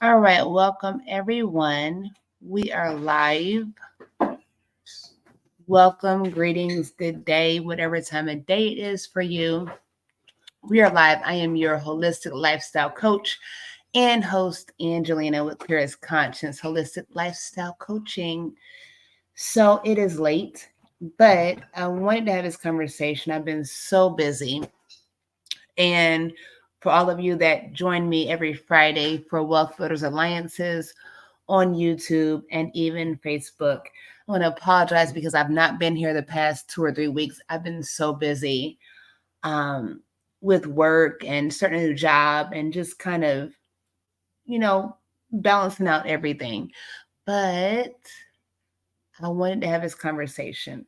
All right, welcome everyone. We are live. Welcome, greetings, good day, whatever time of day it is for you. We are live. I am your holistic lifestyle coach and host, Angelina, with Clearest Holistic Lifestyle Coaching. So it is late, but I wanted to have this conversation. I've been so busy. And for all of you that join me every Friday for Wealth Builders Alliances on YouTube and even Facebook, I want to apologize because I've not been here the past 2 or 3 weeks. I've been so busy um, with work and starting a new job and just kind of, you know, balancing out everything. But I wanted to have this conversation.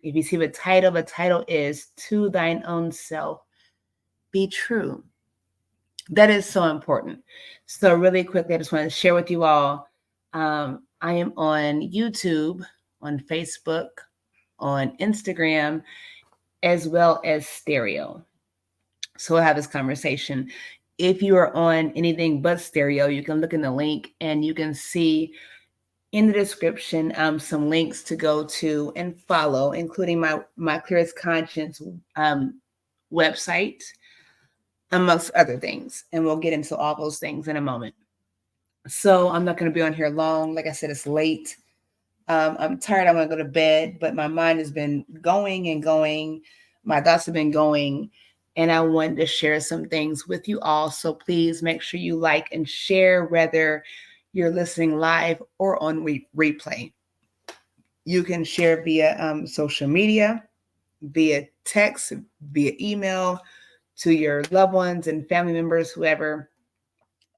If you see the title is To Thine Own Self Be True. That is so important. So, really quickly, I just want to share with you all. I am on YouTube, on Facebook, on Instagram, as well as stereo. So, we'll have this conversation. If you are on anything but stereo, you can look in the link and you can see in the description some links to go to and follow, including my Clearest Conscience website, amongst other things. And we'll get into all those things in a moment. So I'm not going to be on here long. Like I said, it's late. I'm tired. I want to go to bed, but my mind has been going and going. My thoughts have been going, and I wanted to share some things with you all. So please make sure you like and share, whether you're listening live or on replay. You can share via social media, via text, via email to your loved ones and family members, whoever.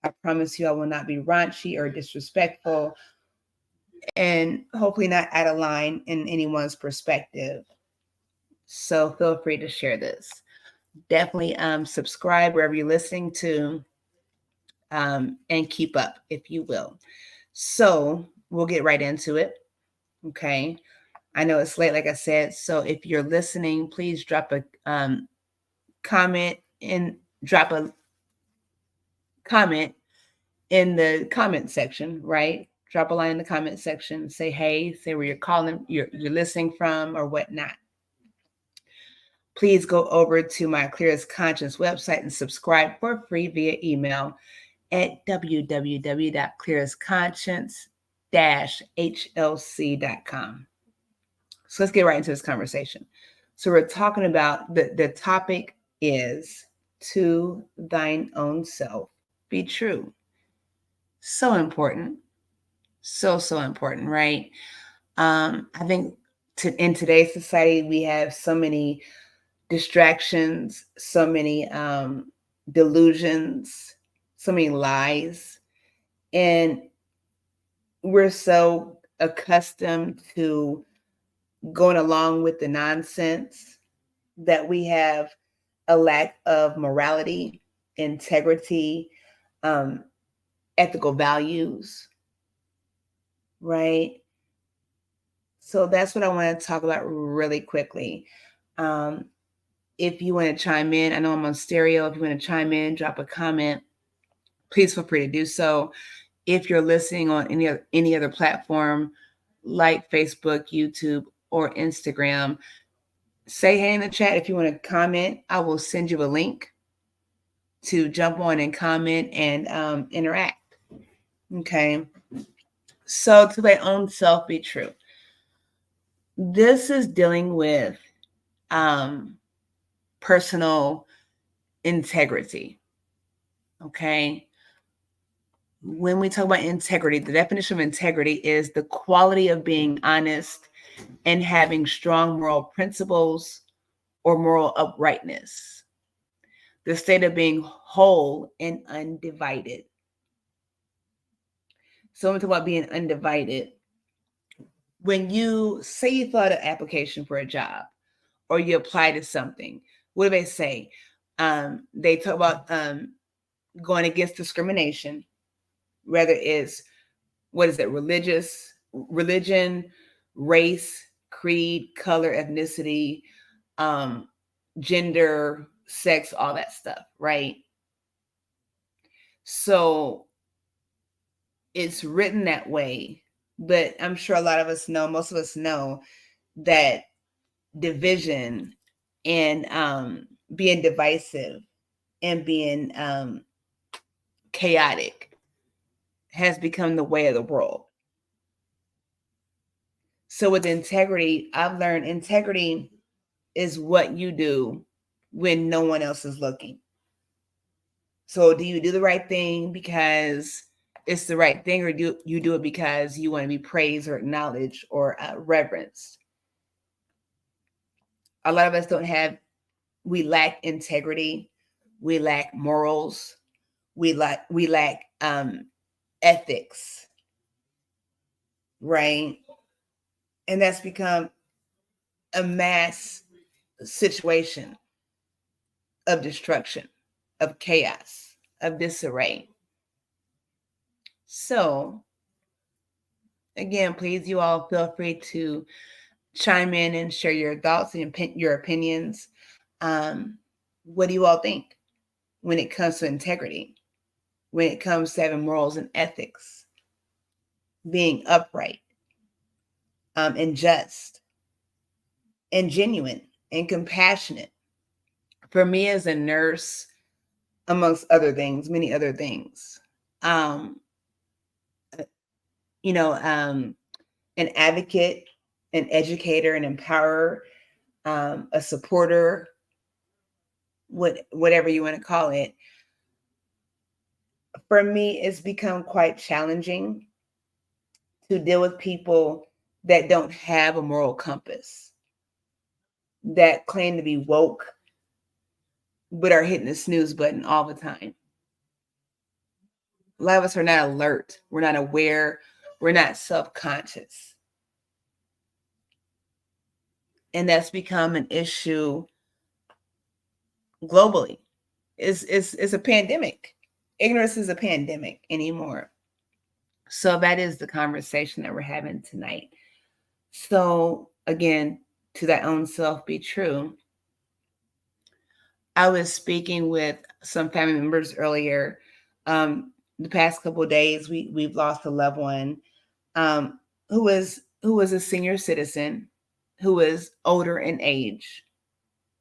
I promise you I will not be raunchy or disrespectful and hopefully not out of line in anyone's perspective. So feel free to share this. Definitely subscribe wherever you're listening to and keep up, if you will. So we'll get right into it. Okay. I know it's late, like I said. So if you're listening, please drop a comment and drop a comment in the comment section, right? Drop a line in the comment section. Say hey, say where you're calling, you're listening from, or whatnot. Please go over to my Clearest Conscience website and subscribe for free via email at www.clearestconscience-hlc.com. So let's get right into this conversation. So we're talking about the topic is to thine own self be true. So important. So important, right? I think in today's society, we have so many distractions, so many delusions, so many lies. And we're so accustomed to going along with the nonsense that we have a lack of morality, integrity, um, ethical values, right? So that's what I want to talk about really quickly. Um, if you want to chime in, I know I'm on stereo. If you want to chime in, drop a comment, please feel free to do so. If you're listening on any other platform like Facebook, YouTube, or Instagram, say hey in the chat. If you want to comment, I will send you a link to jump on and comment and interact. Okay. So to my own self be true. This is dealing with personal integrity. Okay. When we talk about integrity, the definition of integrity is the quality of being honest and having strong moral principles or moral uprightness. The state of being whole and undivided. So when we talk about being undivided, when you say you fill out an application for a job or you apply to something, what do they say? They talk about going against discrimination, whether it's religion, race, creed, color, ethnicity, gender, sex, all that stuff, right? So it's written that way, but I'm sure a lot of us know, most of us know that division and being divisive and being chaotic has become the way of the world. So with integrity, I've learned integrity is what you do when no one else is looking. So do you do the right thing because it's the right thing, or do you do it because you want to be praised or acknowledged or reverenced? A lot of us we lack integrity, we lack morals, we lack ethics, right? And that's become a mass situation of destruction, of chaos, of disarray. So, again, please, you all feel free to chime in and share your thoughts and your opinions. What do you all think when it comes to integrity, when it comes to having morals and ethics, being upright and just and genuine and compassionate? For me as a nurse, amongst other things, many other things, um, you know, an advocate, an educator, an empowerer, a supporter, whatever you want to call it. For me, it's become quite challenging to deal with people that don't have a moral compass, that claim to be woke, but are hitting the snooze button all the time. A lot of us are not alert. We're not aware. We're not self-conscious. And that's become an issue globally. It's a pandemic. Ignorance is a pandemic anymore. So that is the conversation that we're having tonight. So again, to thy own self be true. I was speaking with some family members earlier. The past couple of days, we've lost a loved one who was a senior citizen, who was older in age.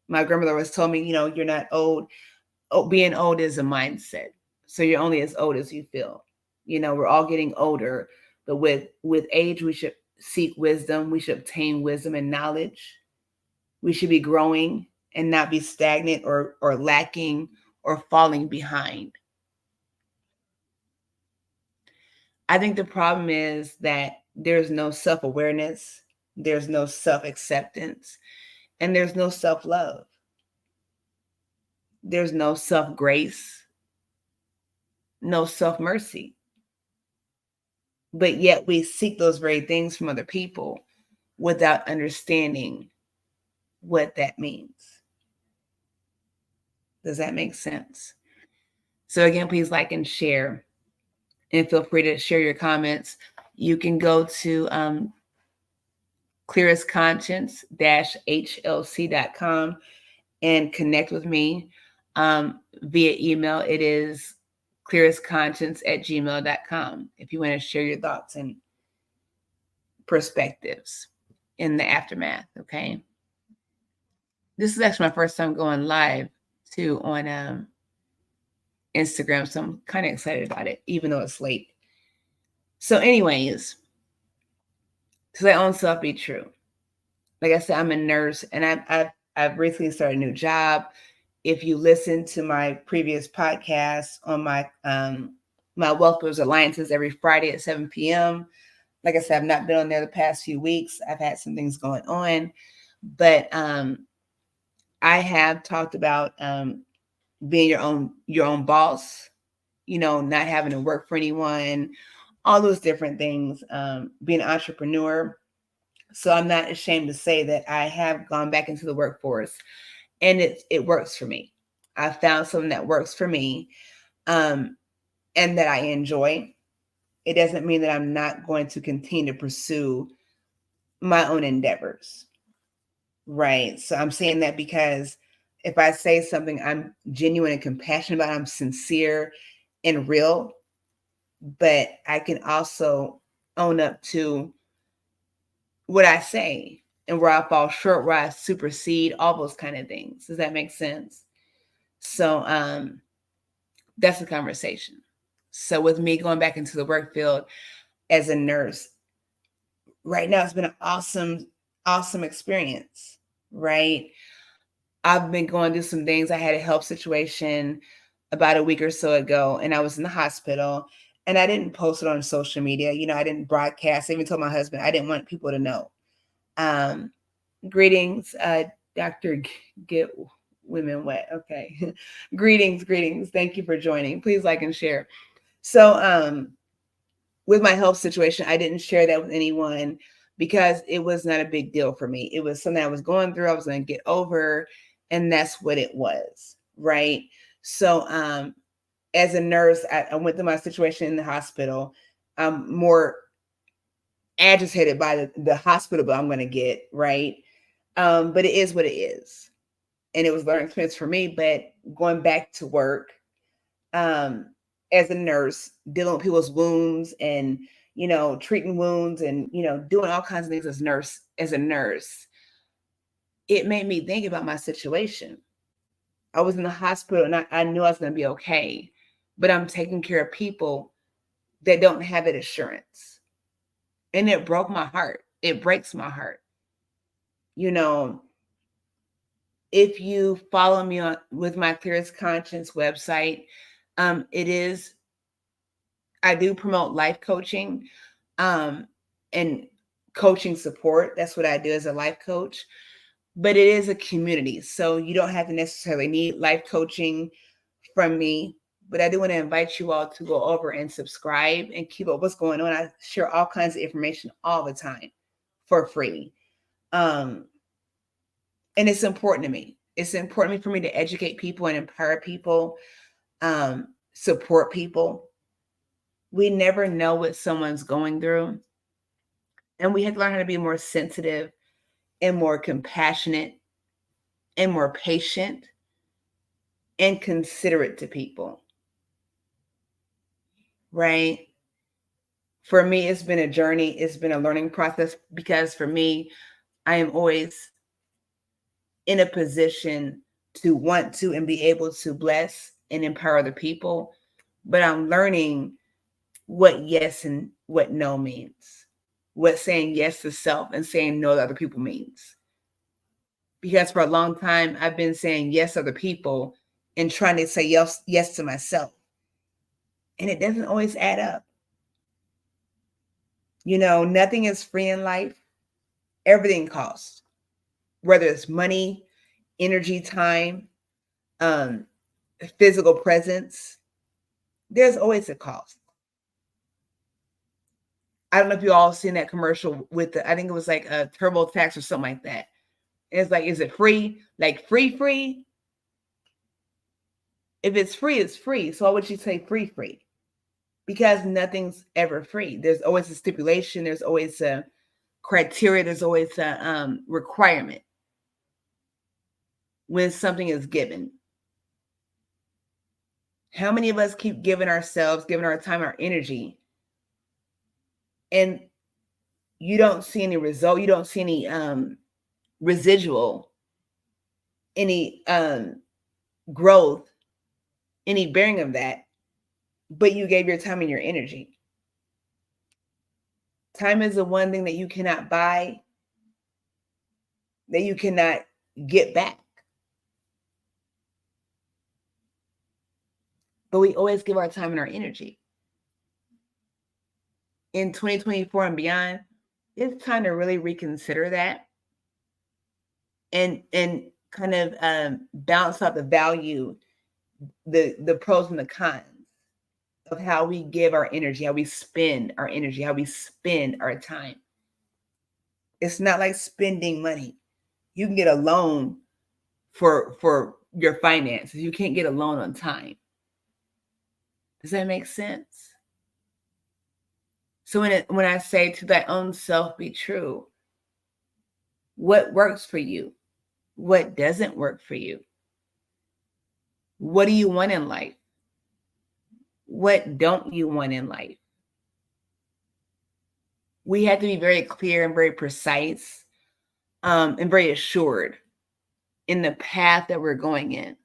My grandmother was told me, you're not old. Oh, being old is a mindset. So you're only as old as you feel. We're all getting older, but with age, we should seek wisdom. We should obtain wisdom and knowledge. We should be growing and not be stagnant or lacking or falling behind. I think the problem is that there's no self-awareness, there's no self-acceptance, and there's no self-love. There's no self-grace, no self-mercy. But yet we seek those very things from other people without understanding what that means. Does that make sense? So again, please like and share, and feel free to share your comments. You can go to clearest-HLC.com and connect with me via email. It is clearestconscience@gmail.com if you want to share your thoughts and perspectives in the aftermath. Okay. This is actually my first time going live too on Instagram, so I'm kind of excited about it, even though it's late. So, anyways, to thy own self be true. Like I said, I'm a nurse, and I've recently started a new job. If you listen to my previous podcast on my my Wealth Builders Alliances every Friday at 7 p.m. Like I said, I've not been on there the past few weeks. I've had some things going on, but I have talked about being your own boss, not having to work for anyone, all those different things, being an entrepreneur. So I'm not ashamed to say that I have gone back into the workforce, and it works for me. I found something that works for me, and that I enjoy. It doesn't mean that I'm not going to continue to pursue my own endeavors. Right. So I'm saying that because if I say something I'm genuine and compassionate about, I'm sincere, and real, but I can also own up to what I say and where I fall short, where I supersede, all those kind of things. Does that make sense? So that's a conversation. So with me going back into the work field as a nurse, right now it's been an awesome experience, right? I've been going through some things. I had a health situation about a week or so ago, and I was in the hospital, and I didn't post it on social media. I didn't broadcast. I even told my husband I didn't want people to know. Greetings, Dr. Get Women Wet. Okay. greetings. Thank you for joining. Please like and share. So with my health situation, I didn't share that with anyone because it was not a big deal for me. It was something I was going through. I was going to get over, and that's what it was, right? So as a nurse, I went through my situation in the hospital. I'm more agitated by the hospital bill I'm going to get, right? But it is what it is. And it was a learning experience for me. But going back to work as a nurse, dealing with people's wounds and, treating wounds and, doing all kinds of things as a nurse, it made me think about my situation. I was in the hospital and I knew I was going to be okay, but I'm taking care of people that don't have that assurance. And it broke my heart. It breaks my heart. If you follow me with my Clearest Conscience website, I do promote life coaching and coaching support. That's what I do as a life coach. But it is a community. So you don't have to necessarily need life coaching from me. But I do want to invite you all to go over and subscribe and keep up what's going on. I share all kinds of information all the time for free. And it's important to me. It's important for me to educate people and empower people, support people. We never know what someone's going through. And we have to learn how to be more sensitive and more compassionate and more patient and considerate to people. Right? For me, it's been a journey. It's been a learning process because for me, I am always in a position to want to and be able to bless and empower the people. But I'm learning what yes and what no means, what saying yes to self and saying no to other people means. Because for a long time, I've been saying yes to other people and trying to say yes to myself. And it doesn't always add up. Nothing is free in life. Everything costs, whether it's money, energy, time, physical presence. There's always a cost. I don't know if you all seen that commercial with I think it was like a TurboTax or something like that. And it's like, is it free? Like free? If it's free, it's free. So why would you say free? Because nothing's ever free. There's always a stipulation. There's always a criteria. There's always a requirement when something is given. How many of us keep giving ourselves, giving our time, our energy, and you don't see any result? You don't see any residual, any growth, any bearing of that, but you gave your time and your energy. Time is the one thing that you cannot buy, that you cannot get back. But we always give our time and our energy. In 2024 and beyond, it's time to really reconsider that and kind of balance out the value, the pros and the cons of how we give our energy, how we spend our energy, how we spend our time. It's not like spending money. You can get a loan for your finances. You can't get a loan on time. Does that make sense? So when I say to thy own self be true, what works for you? What doesn't work for you? What do you want in life? What don't you want in life? We have to be very clear and very precise, and very assured in the path that we're going in.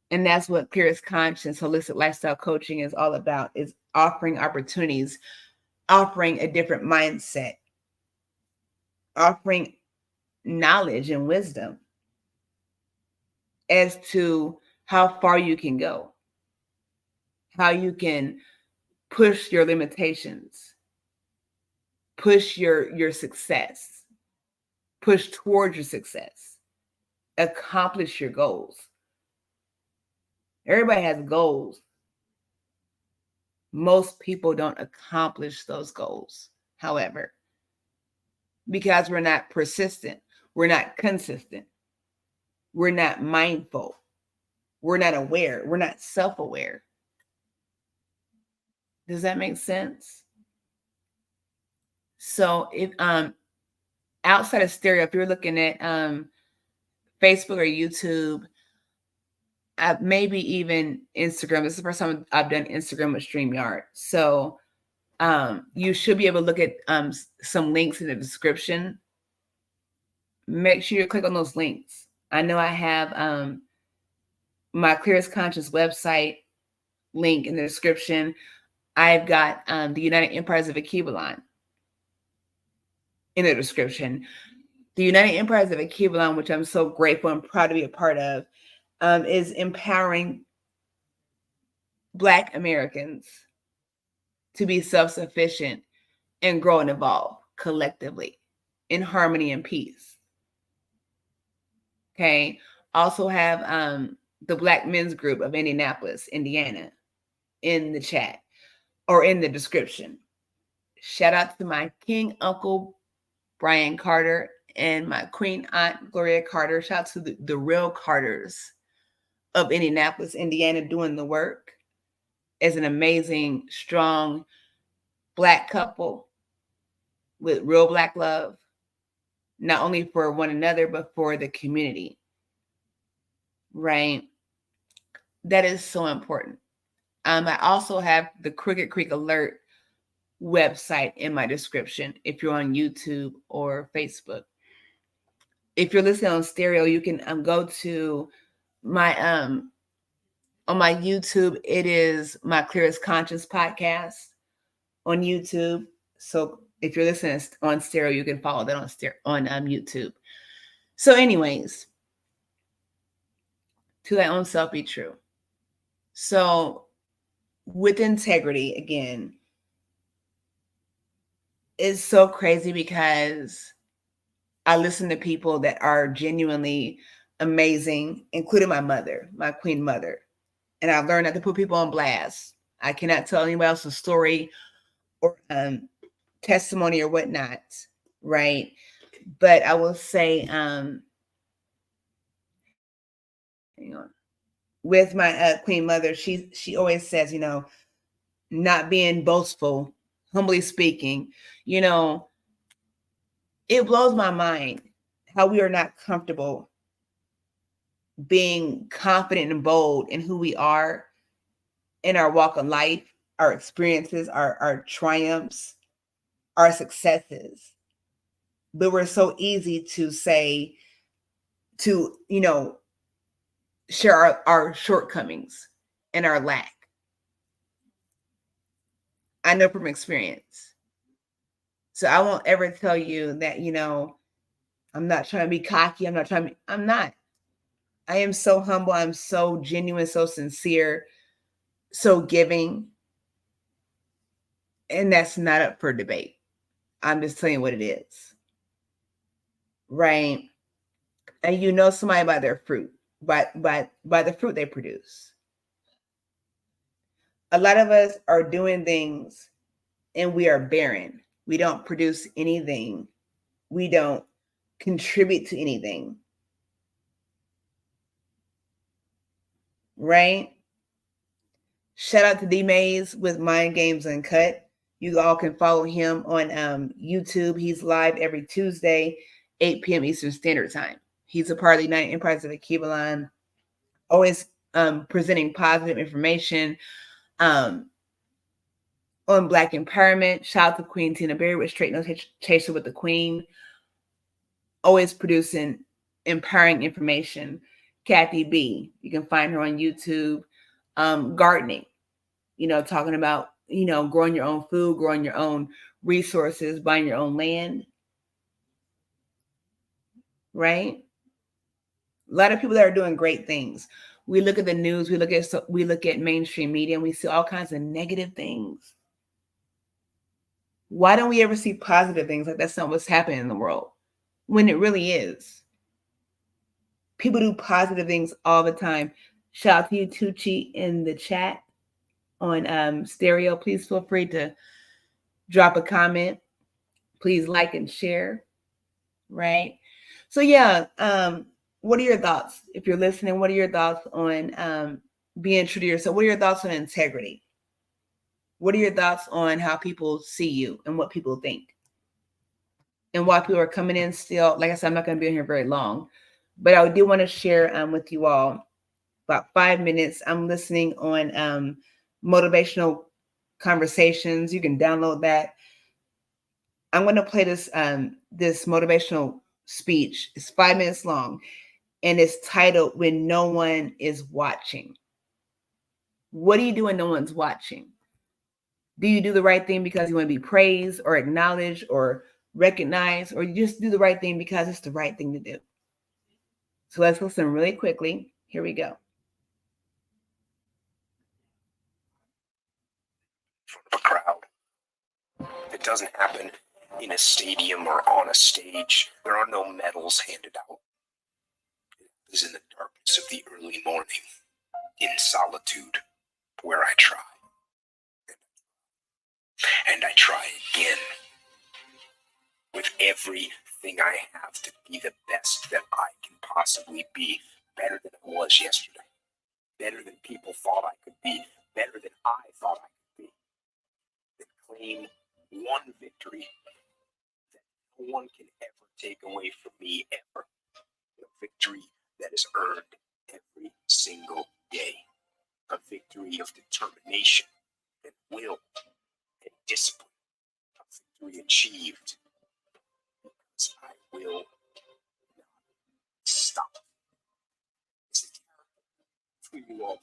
And that's what Clearest Conscious Holistic Lifestyle Coaching is all about, is offering opportunities, offering a different mindset, offering knowledge and wisdom as to how far you can go, how you can push your limitations, push your success, push towards your success, accomplish your goals. Everybody has goals. Most people don't accomplish those goals, however, because we're not persistent, we're not consistent, we're not mindful, we're not aware, we're not self-aware. Does that make sense? So if outside of stereo, if you're looking at Facebook or YouTube, maybe even Instagram. This is the first time I've done Instagram with StreamYard. So you should be able to look at some links in the description. Make sure you click on those links. I know I have my Clearest Conscious website link in the description. I've got the United Empires of Akibalon in the description. The United Empires of Akibalon, which I'm so grateful and proud to be a part of, is empowering Black Americans to be self-sufficient and grow and evolve collectively in harmony and peace. Okay. Also have the Black Men's Group of Indianapolis, Indiana, in the chat or in the description. Shout out to my King Uncle Brian Carter and my Queen Aunt Gloria Carter. Shout out to the real Carters of Indianapolis, Indiana, doing the work as an amazing, strong Black couple with real Black love, not only for one another, but for the community, right? That is so important. I also have the Crooked Creek Alert website in my description if you're on YouTube or Facebook. If you're listening on stereo, you can go to my on my YouTube. It is my Clearest Conscious podcast on YouTube. So if you're listening on stereo, you can follow that on YouTube. So anyways, to thy own self be true. So with integrity, again, it's so crazy because I listen to people that are genuinely amazing, including my mother, my Queen Mother. And I've learned not to put people on blast. I cannot tell anyone else's story or testimony or whatnot, right? But I will say, hang on. With my Queen Mother, she always says, not being boastful, humbly speaking, it blows my mind how we are not comfortable being confident and bold in who we are in our walk of life, our experiences, our triumphs, our successes. But we're so easy to say, to, share our shortcomings and our lack. I know from experience. So I won't ever tell you that, I'm not trying to be cocky. I'm not. I am so humble. I'm so genuine, so sincere, so giving. And that's not up for debate. I'm just telling you what it is. Right? And somebody by their fruit, by the fruit they produce. A lot of us are doing things and we are barren. We don't produce anything. We don't contribute to anything. Right? Shout out to D Mays with Mind Games Uncut. You all can follow him on YouTube. He's live every Tuesday, 8 p.m. Eastern Standard Time. He's a part of the United Empires of Akibalon. Always presenting positive information on Black empowerment. Shout out to Queen Tina Berry with Straight No Chaser with the Queen. Always producing empowering information. Kathy B, you can find her on YouTube. Gardening, talking about, growing your own food, growing your own resources, buying your own land. Right? A lot of people that are doing great things. We look at the news, we look at mainstream media, and we see all kinds of negative things. Why don't we ever see positive things? Like that's not what's happening in the world, when it really is. People do positive things all the time. Shout out to you, Tucci, in the chat on stereo. Please feel free to drop a comment. Please like and share. Right? So yeah, what are your thoughts? If you're listening, what are your thoughts on being true to yourself? What are your thoughts on integrity? What are your thoughts on how people see you and what people think? And why people are coming in still? Like I said, I'm not going to be in here very long, but I do want to share with you all about 5 minutes. I'm listening on motivational conversations. You can download that. I'm going to play this this motivational speech. It's 5 minutes long, and it's titled "When No One Is Watching." What do you do when no one's watching? Do you do the right thing because you want to be praised or acknowledged or recognized, or you just do the right thing because it's the right thing to do? So let's listen really quickly. Here we go. Front of a crowd. It doesn't happen in a stadium or on a stage. There are no medals handed out. It is in the darkness of the early morning, in solitude, where I try. And I try again. With everything I have to be the best that I can possibly be. Better than I was yesterday. Better than people thought I could be. Better than I thought I could be. Then claim one victory that no one can ever take away from me, ever. A victory that is earned every single day. A victory of determination and will and discipline. A victory achieved because I will not stop. It's the character who you are.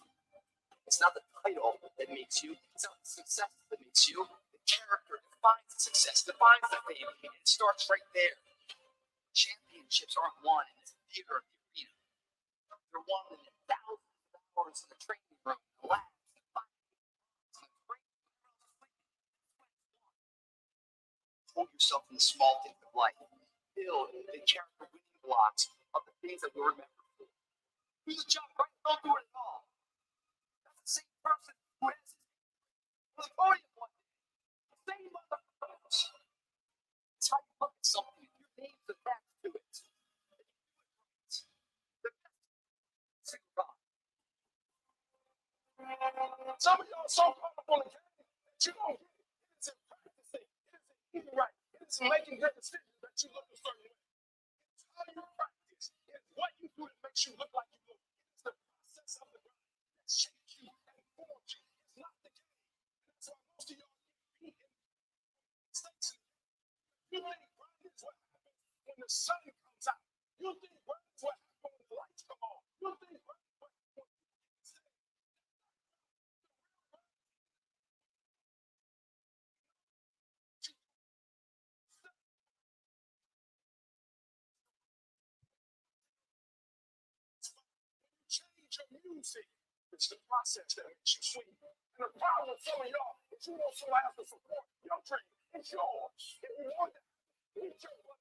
It's not the title that makes you. It's not the success that makes you. The character defines the success, defines the fame, and it starts right there. Championships aren't won in the theater of the arena. They're won in thousands of hours in the training room, the labs, the hold yourself in the small things of life. Build the character winning blocks of the things that we remember. Do the job right, don't do it at all. That's the same person who has the podium one day. The same motherfuckers. It's how you look at something and your name's attached to it. Some of y'all are so caught up on the game that you don't get it. It's in practicing. It is in eating right. It is in making good decisions that you look a certain way. It's how you practice. It's what you do that makes you look like you look. It's the process of the grind that shapes you and forms you. It's not the game. That's why most of y'all repeat mistakes. You think grind is what happens when the sun comes out. You think grind is what happens when the lights come on. You think grind is what happens when you get sick. Change your music. It's the process that makes you sweet. And the problem with some of y'all is you also have to support your dream. It's yours. If you want that, it's your life.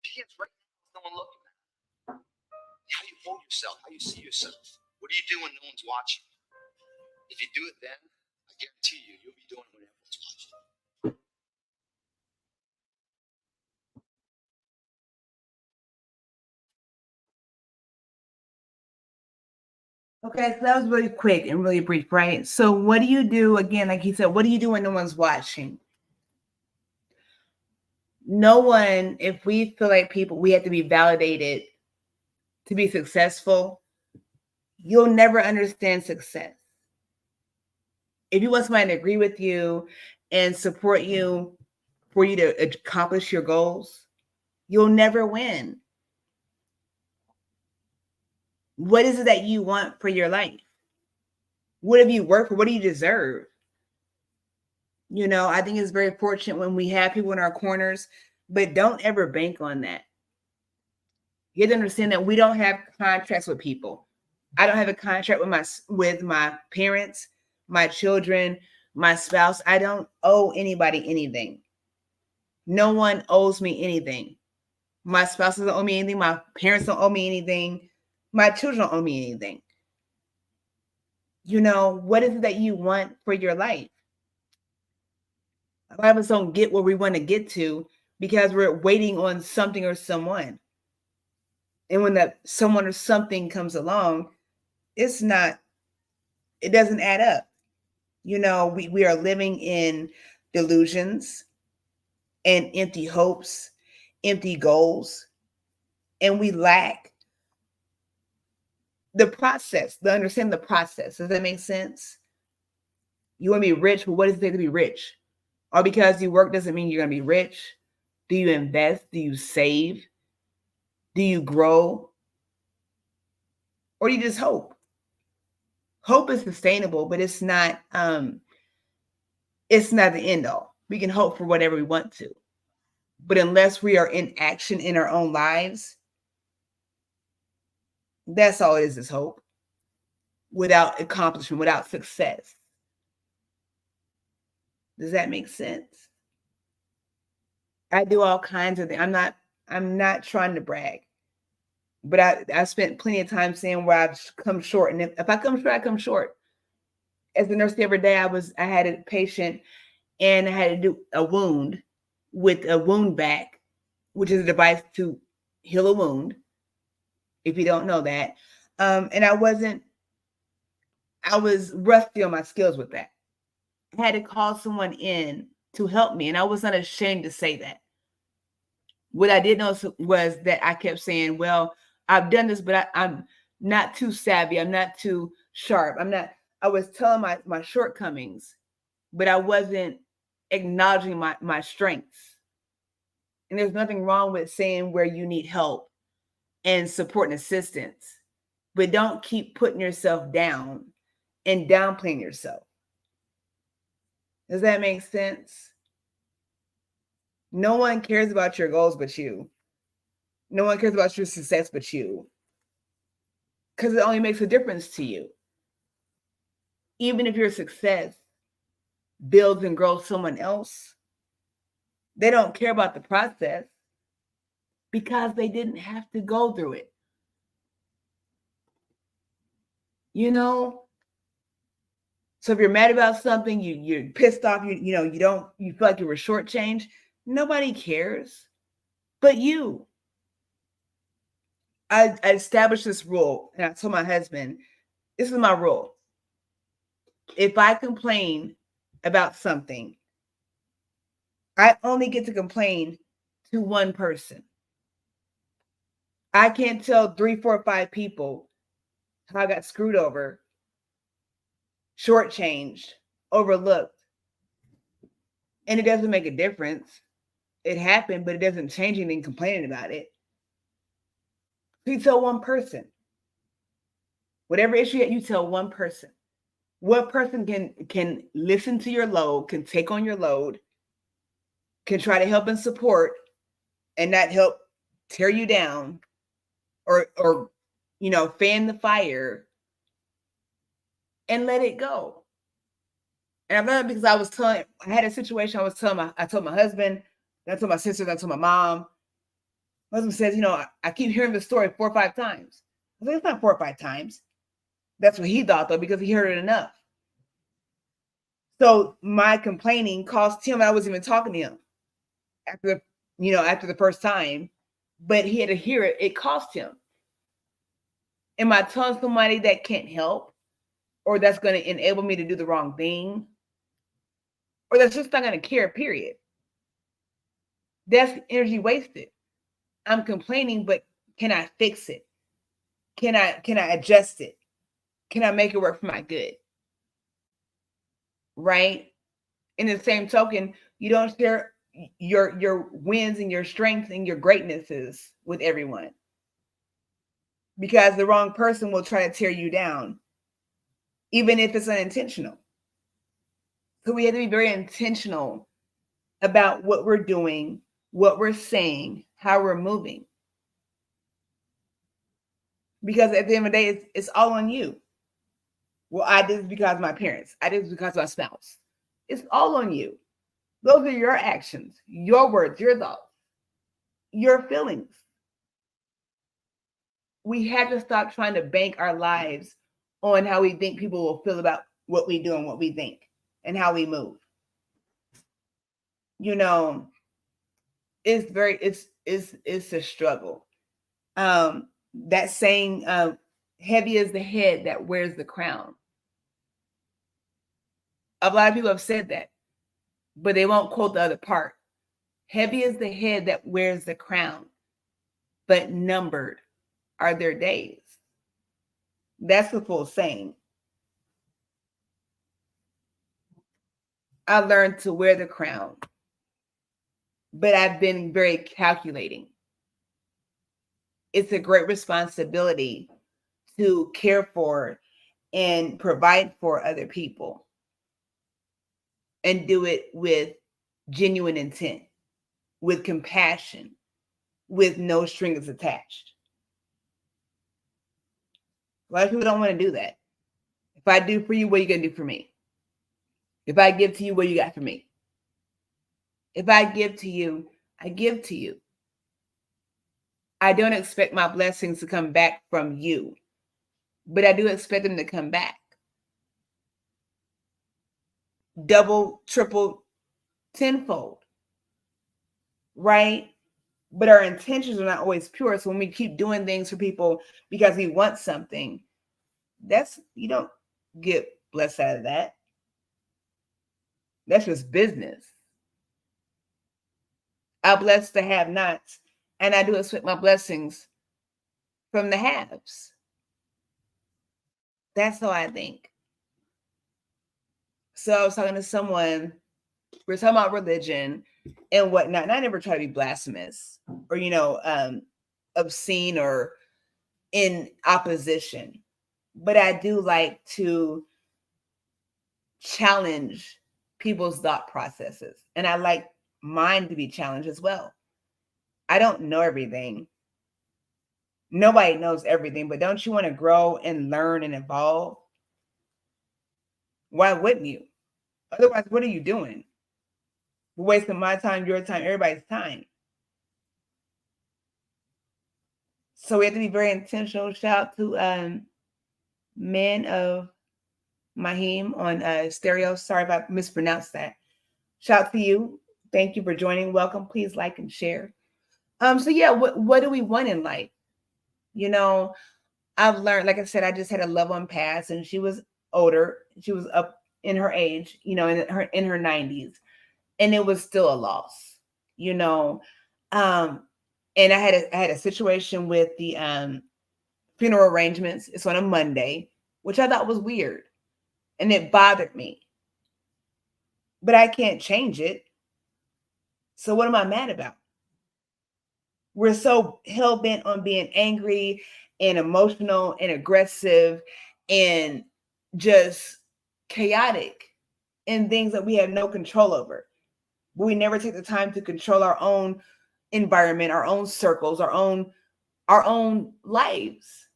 Kids right now, no one looking at you. How you hold yourself, how you see yourself. What do you do when no one's watching? If you do it then, I guarantee you, you'll be doing it when everyone's watching. Okay, so that was really quick and really brief, right? So what do you do again, like you said, what do you do when no one's watching? No one, if we feel like people, we have to be validated to be successful, you'll never understand success. If you want somebody to agree with you and support you for you to accomplish your goals, you'll never win. What is it that you want for your life? What have you worked for? What do you deserve? You know, I think it's very fortunate when we have people in our corners, but don't ever bank on that. You have to understand that we don't have contracts with people. I don't have a contract with my parents, my children, my spouse. I don't owe anybody anything. No one owes me anything. My spouse doesn't owe me anything. My parents don't owe me anything. My children don't owe me anything. You know, what is it that you want for your life? A lot of us don't get where we want to get to because we're waiting on something or someone. And when that someone or something comes along, it doesn't add up. You know, we are living in delusions and empty hopes, empty goals, and we lack the process, the understand the process. Does that make sense? You want to be rich, but what does it take to be rich? Or because you work doesn't mean you're going to be rich. Do you invest? Do you save? Do you grow? Or do you just hope? Hope is sustainable, but it's not the end all. We can hope for whatever we want to. But unless we are in action in our own lives, that's all it is hope. Without accomplishment, without success. Does that make sense? I do all kinds of things. I'm not trying to brag. But I spent plenty of time saying where I've come short. And if I come short, I come short. As a nurse the other day, I had a patient and I had to do a wound with a wound vac, which is a device to heal a wound, if you don't know that. And I was rusty on my skills with that. I had to call someone in to help me, and I was not ashamed to say that. What I did know was that I kept saying, well, I've done this, but I'm not too savvy. I'm not too sharp. I was telling my shortcomings, but I wasn't acknowledging my strengths. And there's nothing wrong with saying where you need help and support and assistance, but don't keep putting yourself down and downplaying yourself. Does that make sense? No one cares about your goals but you. No one cares about your success but you. Because it only makes a difference to you. Even if your success builds and grows someone else, they don't care about the process because they didn't have to go through it. You know? So if you're mad about something, you're pissed off, you feel like you were shortchanged, nobody cares but you. I established this rule, and I told my husband, this is my rule. If I complain about something, I only get to complain to one person. I can't tell 3, 4, 5 people how I got screwed over, shortchanged, overlooked. And it doesn't make a difference. It happened, but it doesn't change anything complaining about it. You tell one person. Whatever issue that you tell one person. What person can listen to your load, can take on your load, can try to help and support and not help tear you down or fan the fire and let it go. And I learned because I had a situation I told my husband, I told my sister, I told my mom. My husband says, I keep hearing the story 4 or 5 times. I said, it's not 4 or 5 times. That's what he thought though, because he heard it enough. So my complaining cost him, I wasn't even talking to him after the first time, but he had to hear it. It cost him. Am I telling somebody that can't help, or that's going to enable me to do the wrong thing, or that's just not going to care, period? That's energy wasted. I'm complaining, but can I fix it? Can I adjust it? Can I make it work for my good? Right? In the same token, you don't share your wins and your strengths and your greatnesses with everyone, because the wrong person will try to tear you down, even if it's unintentional. So we have to be very intentional about what we're doing, what we're saying, how we're moving. Because at the end of the day, it's all on you. Well, I did this because of my parents. I did this because of my spouse. It's all on you. Those are your actions, your words, your thoughts, your feelings. We have to stop trying to bank our lives on how we think people will feel about what we do and what we think and how we move. You know, it's a struggle. That saying, heavy is the head that wears the crown. A lot of people have said that, but they won't quote the other part. Heavy is the head that wears the crown, but numbered are their days. That's the full saying. I learned to wear the crown, but I've been very calculating. It's a great responsibility to care for and provide for other people, and do it with genuine intent, with compassion, with no strings attached. A lot of people don't want to do that. If I do for you, what are you going to do for me? If I give to you, what you got for me? If I give to you, I give to you. I don't expect my blessings to come back from you, but I do expect them to come back. Double, triple, tenfold. Right? But our intentions are not always pure. So when we keep doing things for people because we want something, you don't get blessed out of that. That's just business. I bless the have-nots, and I do expect my blessings from the haves. That's how I think. So I was talking to someone, we're talking about religion and whatnot, and I never try to be blasphemous or, obscene or in opposition. But I do like to challenge people's thought processes. And I like mine to be challenged as well. I don't know everything. Nobody knows everything, but don't you want to grow and learn and evolve? Why wouldn't you? Otherwise, what are you doing? We're wasting my time, your time, everybody's time. So we have to be very intentional. Shout out to Men of Mahim on stereo. Sorry if I mispronounced that. Shout out to you. Thank you for joining. Welcome. Please like and share. So yeah, what do we want in life? I've learned, like I said, I just had a loved one pass, and she was older. She was up in her age, in her 90s, and it was still a loss, And I had a situation with the funeral arrangements. It's on a Monday, which I thought was weird, and it bothered me. But I can't change it. So what am I mad about? We're so hell-bent on being angry and emotional and aggressive and just chaotic in things that we have no control over. But we never take the time to control our own environment, our own circles, our own lives.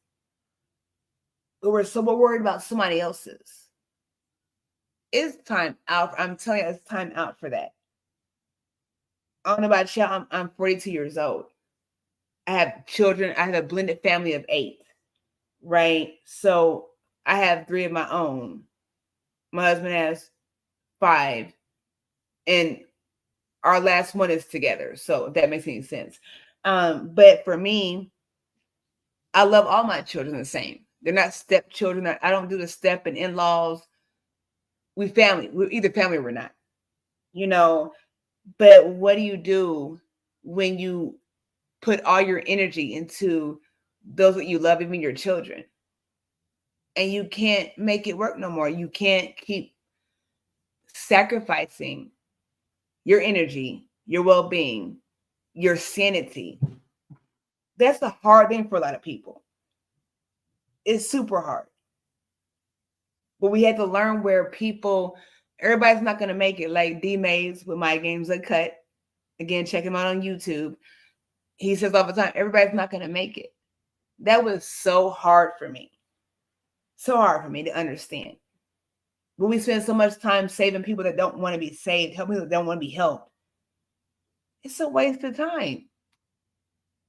But we're so worried about somebody else's. It's time out. I'm telling you, it's time out for that. I don't know about you. I'm 42 years old. I have children. I have a blended family of 8, right? So I have 3 of my own. My husband has 5, and our last one is together. So if that makes any sense. But for me, I love all my children the same. They're not stepchildren. I don't do the step and in-laws. We family. We're either family or we're not. You know, but what do you do when you put all your energy into those that you love, even your children, and you can't make it work no more? You can't keep sacrificing your energy, your well-being, your sanity. That's a hard thing for a lot of people. It's super hard. But we had to learn where everybody's not going to make it. Like D Mays with My Games Uncut. Again, check him out on YouTube. He says all the time, everybody's not going to make it. That was so hard for me. So hard for me to understand. But we spend so much time saving people that don't want to be saved, helping people that don't want to be helped. It's a waste of time.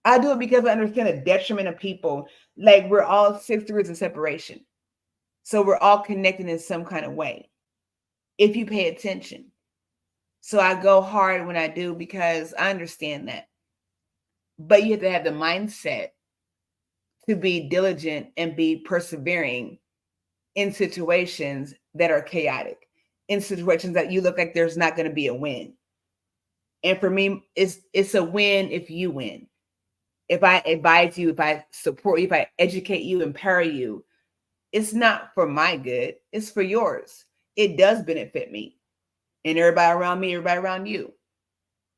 I do it because I understand the detriment of people. Like we're all 6 degrees of separation. So we're all connected in some kind of way. If you pay attention. So I go hard when I do because I understand that. But you have to have the mindset to be diligent and be persevering in situations that are chaotic, in situations that you look like there's not going to be a win. And for me, it's a win if you win. If I advise you, if I support you, if I educate you, empower you, it's not for my good, it's for yours. It does benefit me and everybody around me, everybody around you.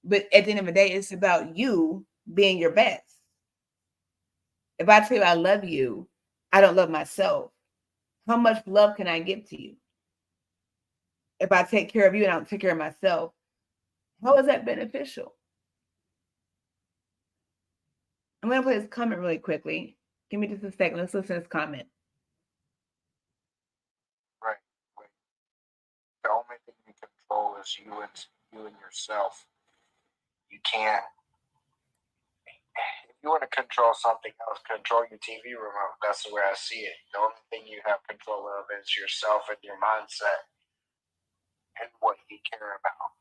But at the end of the day, it's about you being your best. If I tell you I love you, I don't love myself. How much love can I give to you? If I take care of you and I don't take care of myself, how is that beneficial? I'm going to play this comment really quickly. Give me just a second. Let's listen to this comment. Right. The only thing you control is you and yourself. You can't. If you want to control something else, control your TV remote. That's the way I see it. The only thing you have control of is yourself and your mindset and what you care about.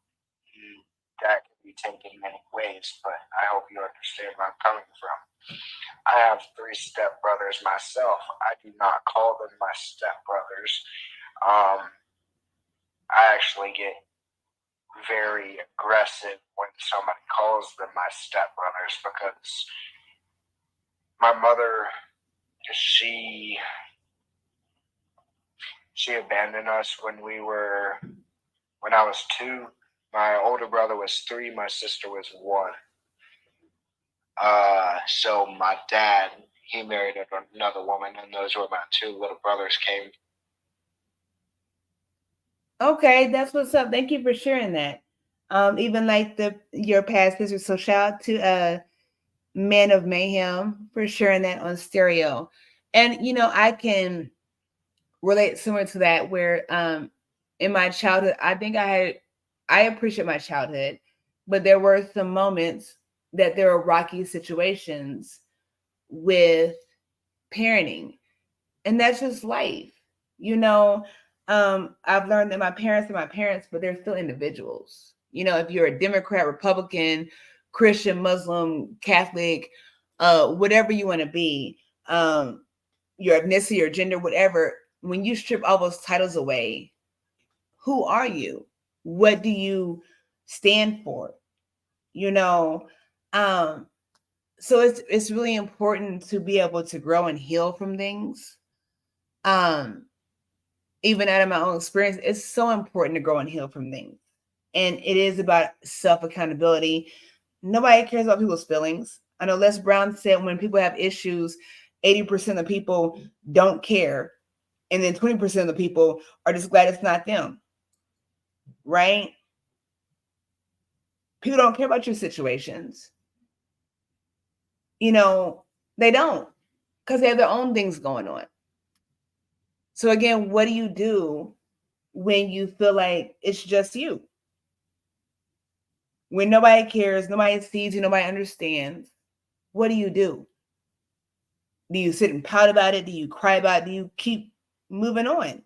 That can be taken many ways, but I hope you understand where I'm coming from. I have 3 stepbrothers myself. I do not call them my stepbrothers. I actually get very aggressive when somebody calls them my stepbrothers because my mother, she abandoned us when I was 2. My older brother was 3. My sister was 1. So my dad, he married another woman, and those were my 2 little brothers came. Okay, that's what's up. Thank you for sharing that. Even like your past history. So shout out to Man of Mayhem for sharing that on stereo. And I can relate similar to that where in my childhood, I appreciate my childhood, but there were some moments that there were rocky situations with parenting. And that's just life. I've learned that my parents are my parents, but they're still individuals. If you're a Democrat, Republican, Christian, Muslim, Catholic, whatever you want to be, your ethnicity or gender, whatever, when you strip all those titles away, who are you? What do you stand for? So it's really important to be able to grow and heal from things. Even out of my own experience, it's so important to grow and heal from things. And it is about self-accountability. Nobody cares about people's feelings. I know Les Brown said when people have issues, 80% of people don't care. And then 20% of the people are just glad it's not them. Right? People don't care about your situations. They don't, because they have their own things going on. So again, what do you do when you feel like it's just you? When nobody cares, nobody sees you, nobody understands, what do you do? Do you sit and pout about it? Do you cry about it? Do you keep moving on?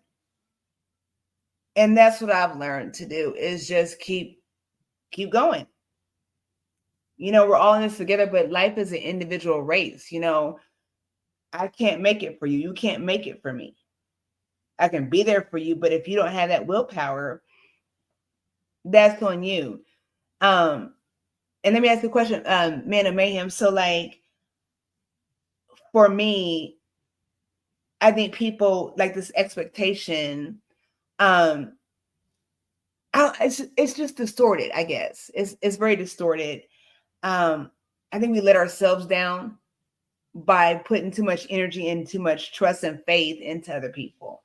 And that's what I've learned to do, is just keep going. We're all in this together, but life is an individual race. I can't make it for you. You can't make it for me. I can be there for you, but if you don't have that willpower, that's on you. And let me ask you a question, Man of Mayhem. So, like, for me, I think people like this expectation. It's just distorted. I guess it's very distorted. I think we let ourselves down by putting too much energy and too much trust and faith into other people.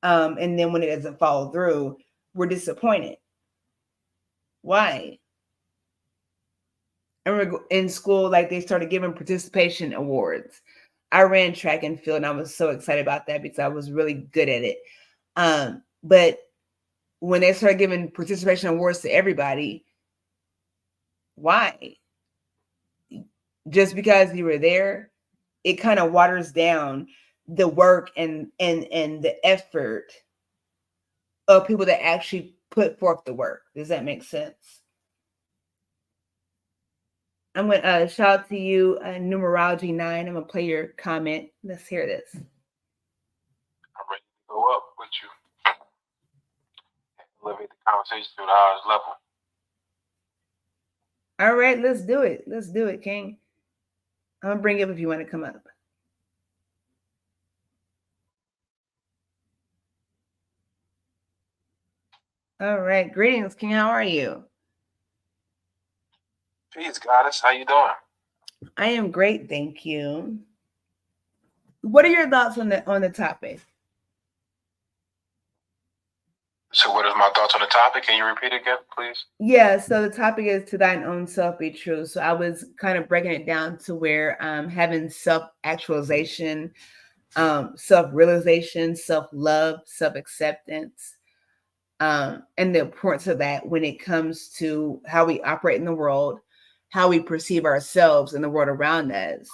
And then when it doesn't follow through, we're disappointed. Why? I remember in school, like they started giving participation awards. I ran track and field, and I was so excited about that because I was really good at it. But when they started giving participation awards to everybody, why? Just because you were there, it kind of waters down the work and the effort of people that actually put forth the work. Does that make sense? I'm going to shout out to you, Numerology 9. I'm going to play your comment. Let's hear this. I'm ready to go up with you. Elevate the conversation to the highest level. All right, let's do it. Let's do it, King. I'm going to bring you up if you want to come up. All right. Greetings, King. How are you? Peace, goddess. How you doing? I am great, thank you. What are your thoughts on the topic? So what is my thoughts on the topic? Can you repeat it again, please? Yeah, so the topic is to thine own self be true. So I was kind of breaking it down to where having self-actualization, self-realization, self-love, self-acceptance, and the importance of that when it comes to how we operate in the world, how we perceive ourselves in the world around us.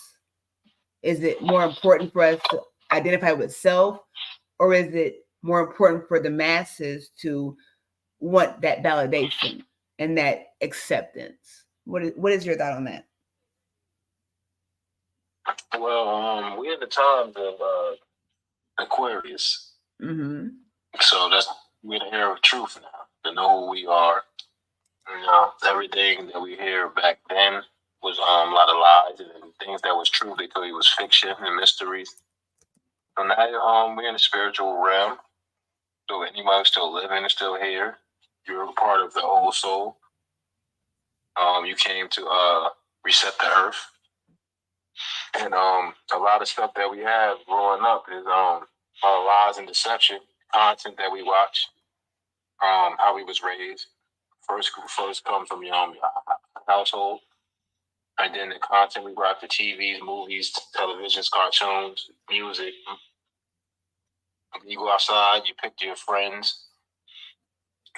Is it more important for us to identify with self, or is it more important for the masses to want that validation and that acceptance? What is your thought on that? Well, we're in the times of Aquarius. Mm-hmm. So we're in the era of truth now. To know who we are. You know, everything that we hear back then was a lot of lies, and things that was true they thought it was fiction and mysteries. So now we're in the spiritual realm. So anybody who's still living and still here, you're a part of the whole soul. You came to reset the earth. And a lot of stuff that we have growing up is a lot of lies and deception, content that we watch, how we was raised. First comes from your household, and then the content we watch, the TVs, movies, televisions, cartoons, music. You go outside, you pick your friends,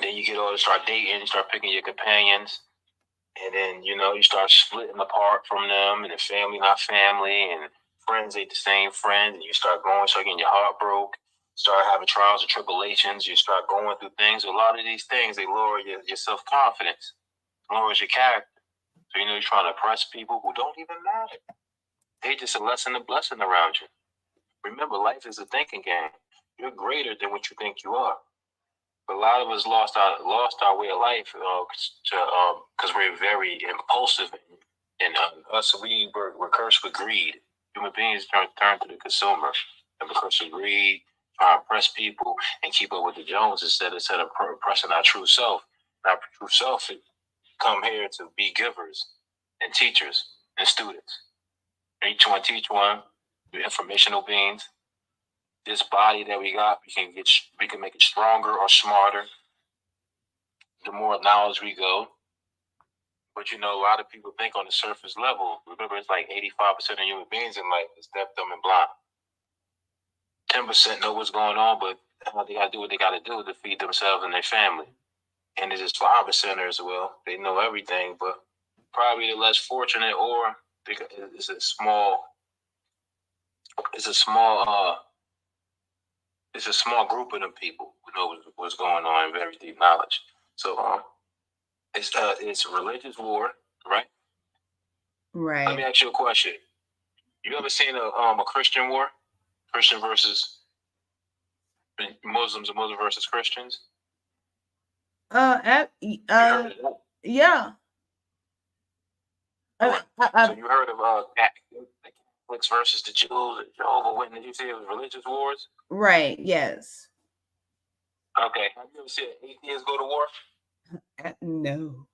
then you get older, start dating, you start picking your companions. And then, you start splitting apart from them, and the family not family, and friends ain't the same friends, and you start getting your heart broke, start having trials and tribulations, you start going through things. A lot of these things, they lower your self-confidence, lowers your character. So, you're trying to oppress people who don't even matter. They just a lesson, a blessing around you. Remember, life is a thinking game. You're greater than what you think you are. But a lot of us lost our way of life because we're very impulsive, and we're cursed with greed. Human beings turn to the consumer, and because of greed, try to oppress people and keep up with the Joneses instead of oppressing our true self. And our true self come here to be givers and teachers and students. Each one teach one. We're informational beings. This body that we got, we can make it stronger or smarter. The more knowledge we go. But a lot of people think on the surface level. Remember, it's like 85% of human beings in life is deaf, dumb, and blind. 10% know what's going on, but they gotta do what they gotta do to feed themselves and their family. And there's just 5%ers as well. They know everything, but probably the less fortunate, or it's a small group of them people who know what's going on in very deep knowledge. So it's a religious war, right? Right. Let me ask you a question. You ever seen a Christian war? Christian versus Muslims, or Muslim versus Christians? You heard of that? Yeah. Right. So you heard of the Catholics versus the Jews, the Jehovah's Witnesses? You see it was religious wars? Right, yes. Okay. Have you ever seen atheists go to war? No.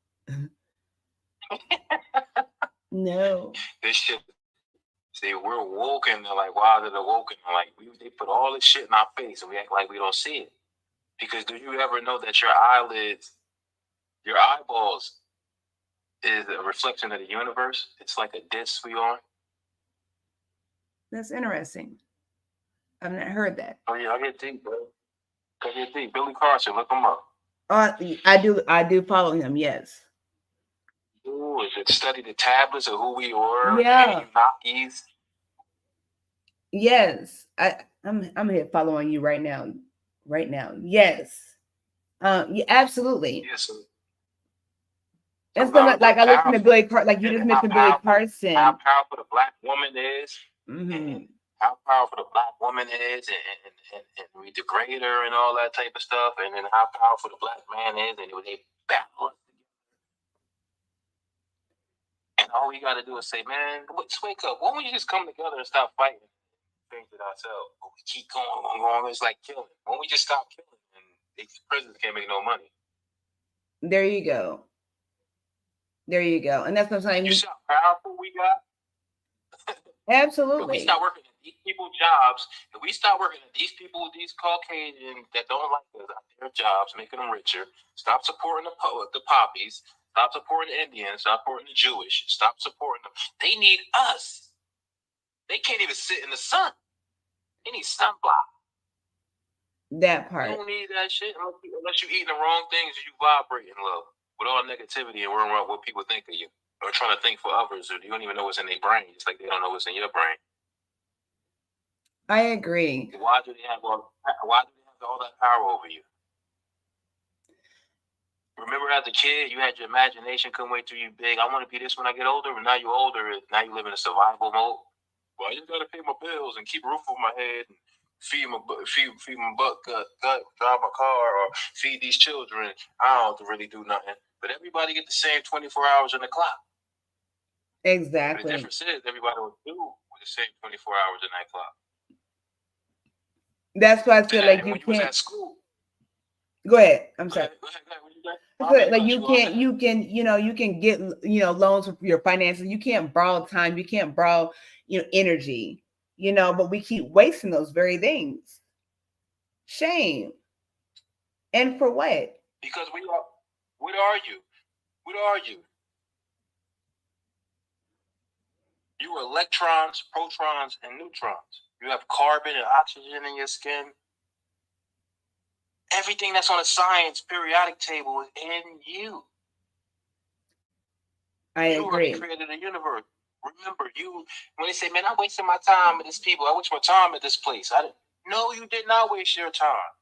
No. This shit. See, we're woke, and they're like, wow, they're woke, and like they put all this shit in our face, and we act like we don't see it. Because do you ever know that your eyelids, your eyeballs, is a reflection of the universe? It's like a disc we on. That's interesting. I've not heard that. Oh yeah, I get deep, bro. I get deep. Billy Carson, look him up. I do follow him. Yes. Ooh, is it study the tablets of who we were? Yeah. Anunnakis. Yes. I'm here following you right now. Right now. Yes. Yeah, absolutely. Yes. That's like I listen to Billy Carson. Like you just mentioned Billy Carson. How powerful the black woman is. Mm-hmm. How powerful the black woman is, and we degrade her and all that type of stuff, and then how powerful the black man is, and they battle. And all we got to do is say, man, let's wake up. Why don't we just come together and stop fighting? Things it ourselves. But we keep going. It's like killing. Why don't we just stop killing? And these prisons can't make no money. There you go. There you go. And that's what I'm saying. You see how powerful we got? Absolutely. If we start working at these people's jobs, if we start working at these people, these Caucasians that don't like us at their jobs, making them richer, stop supporting the poppies, stop supporting the Indians, stop supporting the Jewish, stop supporting them. They need us. They can't even sit in the sun. They need sunblock. That part. You don't need that shit unless you're eating the wrong things and you vibrating low with all negativity and worrying about what people think of you. Or trying to think for others, or you don't even know what's in their brain. It's like they don't know what's in your brain. I agree. Why do they have all that power over you? Remember, as a kid, you had your imagination. Couldn't wait till you big. I want to be this when I get older. But now you're older. Now you live in a survival mode. Well, I just gotta pay my bills and keep a roof over my head and feed my butt, drive my car, or feed these children. I don't have to really do nothing. But everybody get the same 24 hours on the clock. Exactly. But the difference is everybody will do with the same 24 hours in that clock. That's why I feel like you can't. was at school. Go ahead. I'm sorry. Go ahead. Like you can get loans for your finances. You can't borrow time. You can't borrow energy. But we keep wasting those very things. Shame. And for what? Because we are. What are you? What are you? You are electrons, protons, and neutrons. You have carbon and oxygen in your skin. Everything that's on a science periodic table is in you. I agree. You already created a universe. Remember, when they say, man, I'm wasting my time with these people. I waste my time at this place. No, you did not waste your time.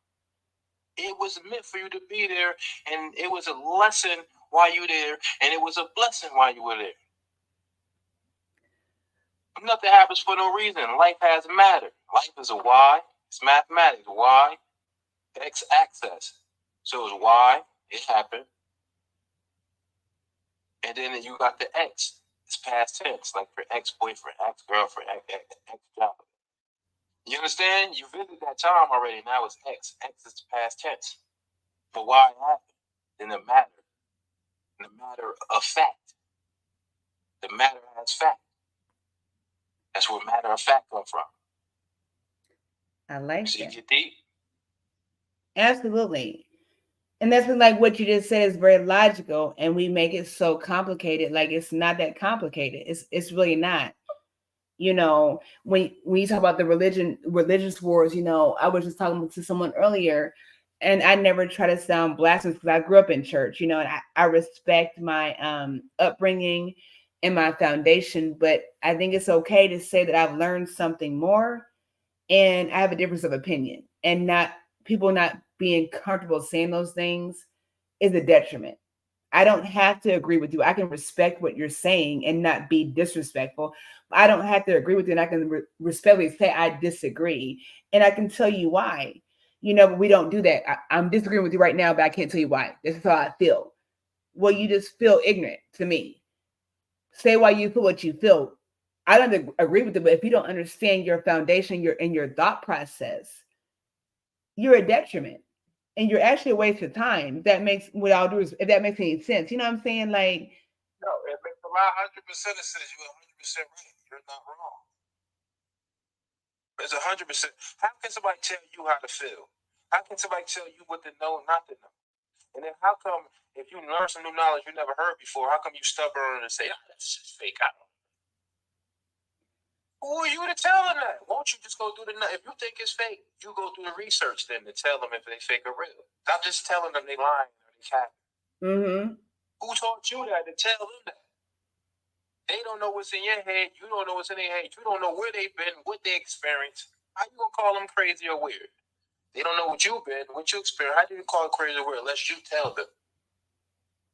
It was meant for you to be there, and it was a lesson while you were there, and it was a blessing while you were there. Nothing happens for no reason. Life has matter. Life is a why. It's mathematics. Why? X access. So it's why it happened. And then you got the X. It's past tense, like for ex-boyfriend, ex-girlfriend, ex-job. You understand? You visited that time already. Now it's X. X is past tense. But why it happened? In the matter. In the matter of fact. The matter has fact. That's where matter of fact come from. I like that. So you get deep? Absolutely. And that's like what you just said is very logical, and we make it so complicated. Like it's not that complicated. It's really not. When you talk about the religious wars, I was just talking to someone earlier, and I never try to sound blasphemous because I grew up in church, and I respect my upbringing and my foundation, but I think it's okay to say that I've learned something more, and I have a difference of opinion, and people not being comfortable saying those things is a detriment. I don't have to agree with you. I can respect what you're saying and not be disrespectful. I don't have to agree with you, and I can respectfully say I disagree, and I can tell you why. But we don't do that. I'm disagreeing with you right now, but I can't tell you why. This is how I feel. Well, you just feel ignorant to me. Say why you feel what you feel. I don't agree with it, but if you don't understand your foundation, your thought process, you're a detriment, and you're actually a waste of time. That makes what I'll do is if that makes any sense. You know what I'm saying? Like, No, it makes a lot 100% of sense. You're 100% right. You're not wrong. It's 100%. How can somebody tell you how to feel? How can somebody tell you what to know, not to know? And then how come if you learn some new knowledge you never heard before, how come you stubborn and say, "Oh, that's just fake"? I don't. Who are you to tell them that? Won't you just go do the? If you think it's fake, you go do the research then to tell them if they fake or real. Not just telling them they lying or they capping. Who taught you that to tell them that? They don't know what's in your head. You don't know what's in their head. You don't know where they've been, what they experienced. How you gonna call them crazy or weird? They don't know what you've been, what you experienced. How do you call it crazy or weird unless you tell them?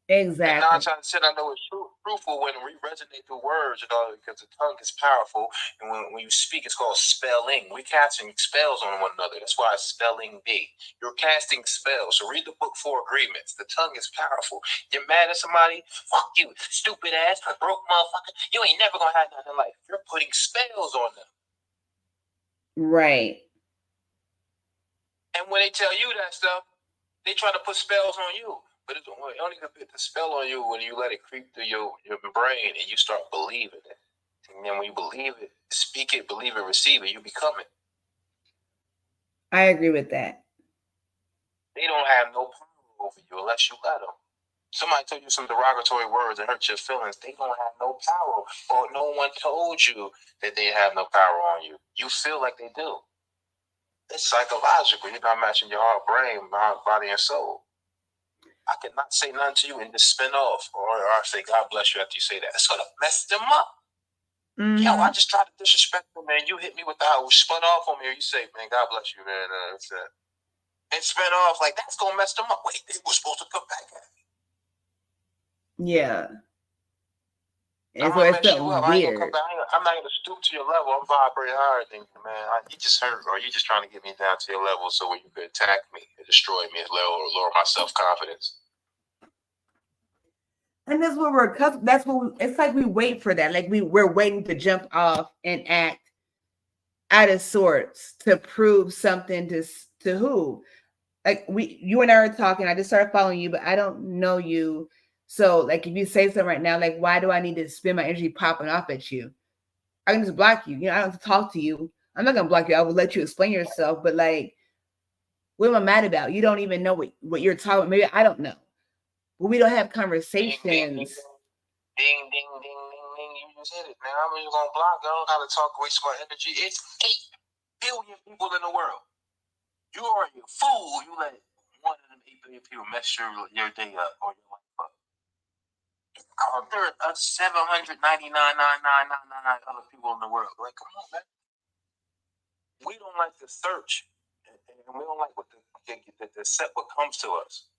Exactly. And 9 times out of 10, I know it's truthful when we resonate through words, because the tongue is powerful. And when you speak, it's called spelling. We're casting spells on one another. That's why it's spelling bee. You're casting spells. So read the book 4 Agreements. The tongue is powerful. You're mad at somebody? Fuck you, stupid ass, broke motherfucker. You ain't never gonna have nothing in life. You're putting spells on them. Right. And when they tell you that stuff, they try to put spells on you. But it only can put the spell on you when you let it creep through your brain and you start believing it. And then when you believe it, speak it, believe it, receive it, you become it. I agree with that. They don't have no power over you unless you let them. Somebody told you some derogatory words and hurt your feelings. They don't have no power. Or no one told you that they have no power on you. You feel like they do. It's psychological. You're not matching your heart, brain, mind, body, and soul. I cannot say nothing to you and just spin off, or I say God bless you after you say that. It's gonna mess them up. Yo, I just tried to disrespect them, man. You hit me with the house, spun off on me, or you say, man, God bless you, man. And spin off like that's gonna mess them up. Wait, they were supposed to come back at me. Yeah. I'm gonna mess you up. I ain't gonna come back. I'm not gonna stoop to your level. I'm vibrating higher than you, man. You just hurt, or you just trying to get me down to your level so when you could attack me and destroy me, or lower my self-confidence. And that's what it's like we wait for that. Like we're waiting to jump off and act out of sorts to prove something to who? Like you and I are talking. I just started following you, but I don't know you. So like if you say something right now, like why do I need to spend my energy popping off at you? I can just block you. I don't have to talk to you. I'm not gonna block you. I will let you explain yourself. But like, what am I mad about? You don't even know what you're talking about. Maybe I don't know. But we don't have conversations. Ding, ding, ding, ding. You just hit it, man. How many you gonna block? I don't gotta talk, waste my energy. It's 8 billion people in the world. You are a fool. You let one of them 8 billion people mess your day up or your life up. There are 799,999 other people in the world. Like, come on, man. We don't like to search, and we don't like what what comes to us,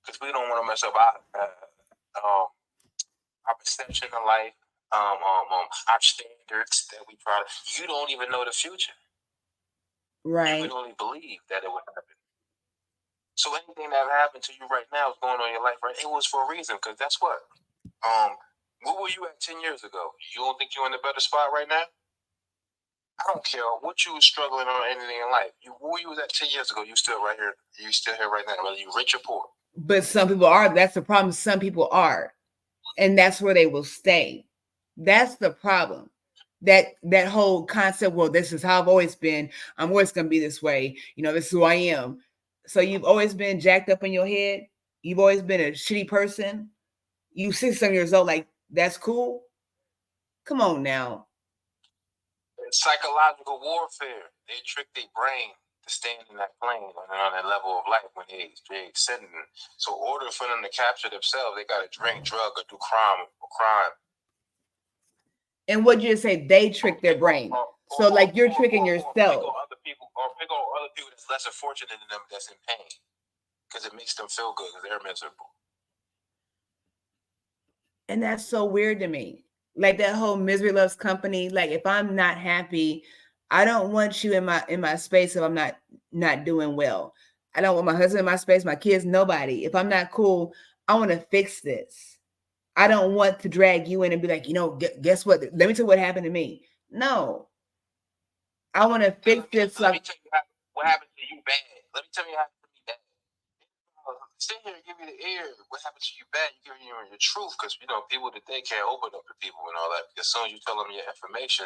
because we don't want to mess up our perception of life, our standards that we try to. You don't even know the future, right? You can only believe that it would happen. So anything that happened to you right now is going on in your life, right? It was for a reason, because that's what. What were you at 10 years ago? You don't think you're in a better spot right now? I don't care what you were struggling on anything in life. Where you was at 10 years ago, you still right here. You still here right now, whether you rich or poor. But some people are. That's the problem. Some people are, and that's where they will stay. That's the problem. That whole concept. Well, this is how I've always been. I'm always gonna be this way. This is who I am. So you've always been jacked up in your head. You've always been a shitty person. You 6 years old. Like that's cool. Come on now. It's psychological warfare. They trick their brain to stand in that plane on that level of life when they ascending. So, in order for them to capture themselves, they got to drink, drug, or do crime. And what you say? They trick their brain. So, like you're tricking yourself. Pick on other people that's lesser fortunate than them, that's in pain, because it makes them feel good because they're miserable. And that's so weird to me. Like that whole misery loves company. Like if I'm not happy, I don't want you in my space if I'm not doing well. I don't want my husband in my space, my kids, nobody. If I'm not cool, I want to fix this. I don't want to drag you in and be like, guess what? Let me tell you what happened to me. No, I want to fix this. Let me tell you what happened to you bad. Let me tell you what happened to me bad. Sit here and give you the ear. What happened to you bad? You give you your truth, because people today can't open up to people and all that. Because as soon as you tell them your information,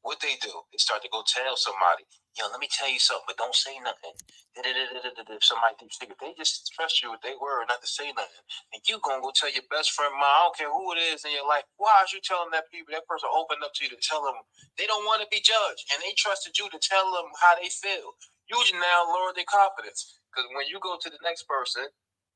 what they do, they start to go tell somebody, let me tell you something, but don't say nothing. If somebody thinks they just trust you with their word not to say nothing, and you gonna go tell your best friend, I don't care who it is in your life, why are you telling that person opened up to you to tell them they don't want to be judged, and they trusted you to tell them how they feel. You now lower their confidence, because when you go to the next person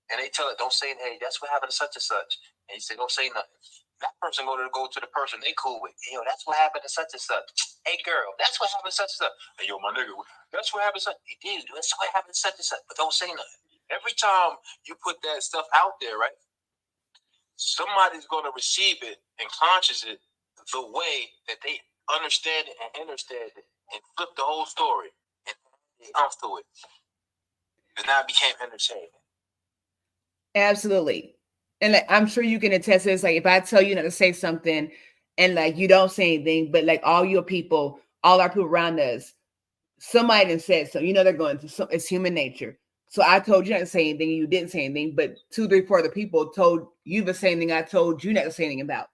and they tell it, don't say, hey, that's what happened to such and such, and you say, don't say nothing. That person go to the person they cool with. Hey, yo, that's what happened to such and such. Hey, girl, that's what happened to such and such. Hey, yo, my nigga, that's what happened to such. Hey, dude, that's what happened to such and such. But don't say nothing. Every time you put that stuff out there, right, somebody's going to receive it and conscious it the way that they understand it and understand it and flip the whole story and come through it. And now it became entertainment. Absolutely. And like I'm sure you can attest to this. Like if I tell you not to say something and like you don't say anything, but like all our people around us, somebody done said so. They're going to it's human nature. So I told you not to say anything, you didn't say anything, but 2, 3, 4 other people told you the same thing I told you not to say anything about.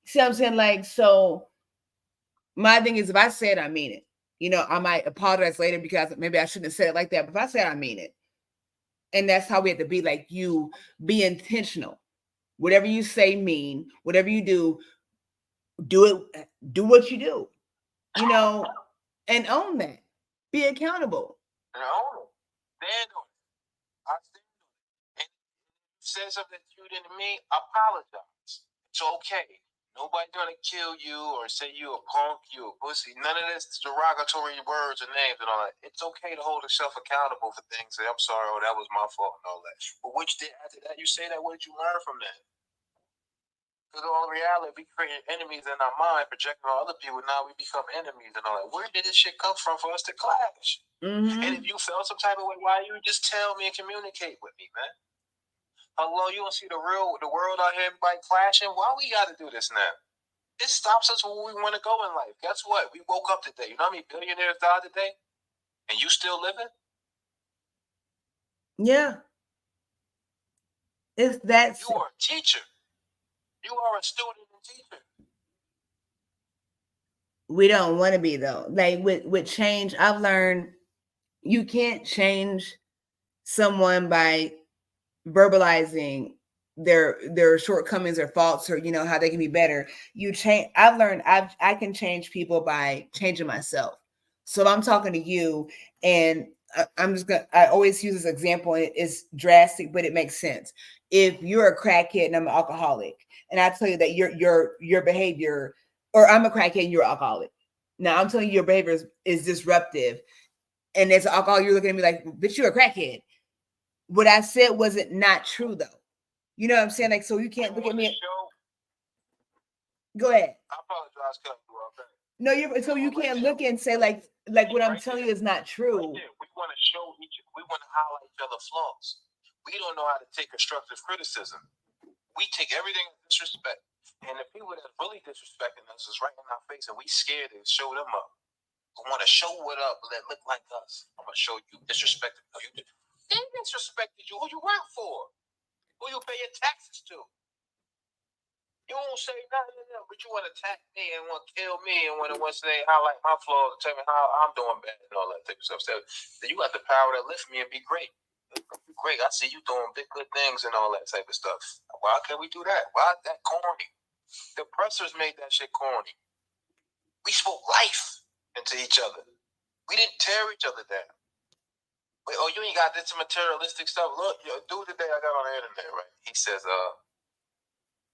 See what I'm saying? Like, so my thing is if I say it, I mean it. I might apologize later because maybe I shouldn't have said it like that, but if I say it, I mean it. And that's how we have to be. Like, you be intentional. Whatever you say, mean. Whatever you do it. Do what you do. And own that. Be accountable. And own it. Stand on it. I stand on it. And you said something that you didn't mean, apologize. It's okay. Nobody's gonna kill you or say you a punk, you a pussy. None of this derogatory words and names and all that. It's okay to hold yourself accountable for things. Say, I'm sorry, that was my fault and all that. But after that, you say that, what did you learn from that? Because in all reality, we create enemies in our mind, projecting on other people. Now we become enemies and all that. Where did this shit come from for us to clash? Mm-hmm. And if you felt some type of way, why you just tell me and communicate with me, man? Hello, you don't see the world out here, everybody clashing? Why we got to do this now? This stops us where we want to go in life. Guess what? We woke up today. You know how many billionaires died today? And you still living? Yeah. You are a teacher. You are a student and teacher. We don't want to be, though. Like with change, I've learned you can't change someone by verbalizing their shortcomings or faults or how they can be better. I've learned I can change people by changing myself. So if I'm talking to you and I always use this example, and it's drastic, but it makes sense. If you're a crackhead and I'm an alcoholic, and I tell you that your behavior, or I'm a crackhead and you're an alcoholic. Now I'm telling you your behavior is disruptive, and as an alcoholic, you're looking at me like, bitch, you're a crackhead. What I said wasn't not true, though. You know what I'm saying? Like, so you can't look at me. Go ahead. I apologize, cutting you off. No, you can't look and say like what I'm telling you is not true. We want to highlight each other's flaws. We don't know how to take constructive criticism. We take everything with disrespect. And the people that are really disrespecting us is right in our face, and we scared to show them up. I want to show what up that look like us. I'm going to show you disrespected. No, they disrespected you. Who you work for? Who you pay your taxes to? You won't say nothing, but you want to attack me and want to kill me and want to say highlight my flaws and tell me how I'm doing bad and all that type of stuff. So then you got the power to lift me and be great. Great, I see you doing big good things and all that type of stuff. Why can't we do that? Why is that corny? The oppressors made that shit corny. We spoke life into each other. We didn't tear each other down. Wait, you ain't got this materialistic stuff. Look, dude today I got on the internet, right? He says,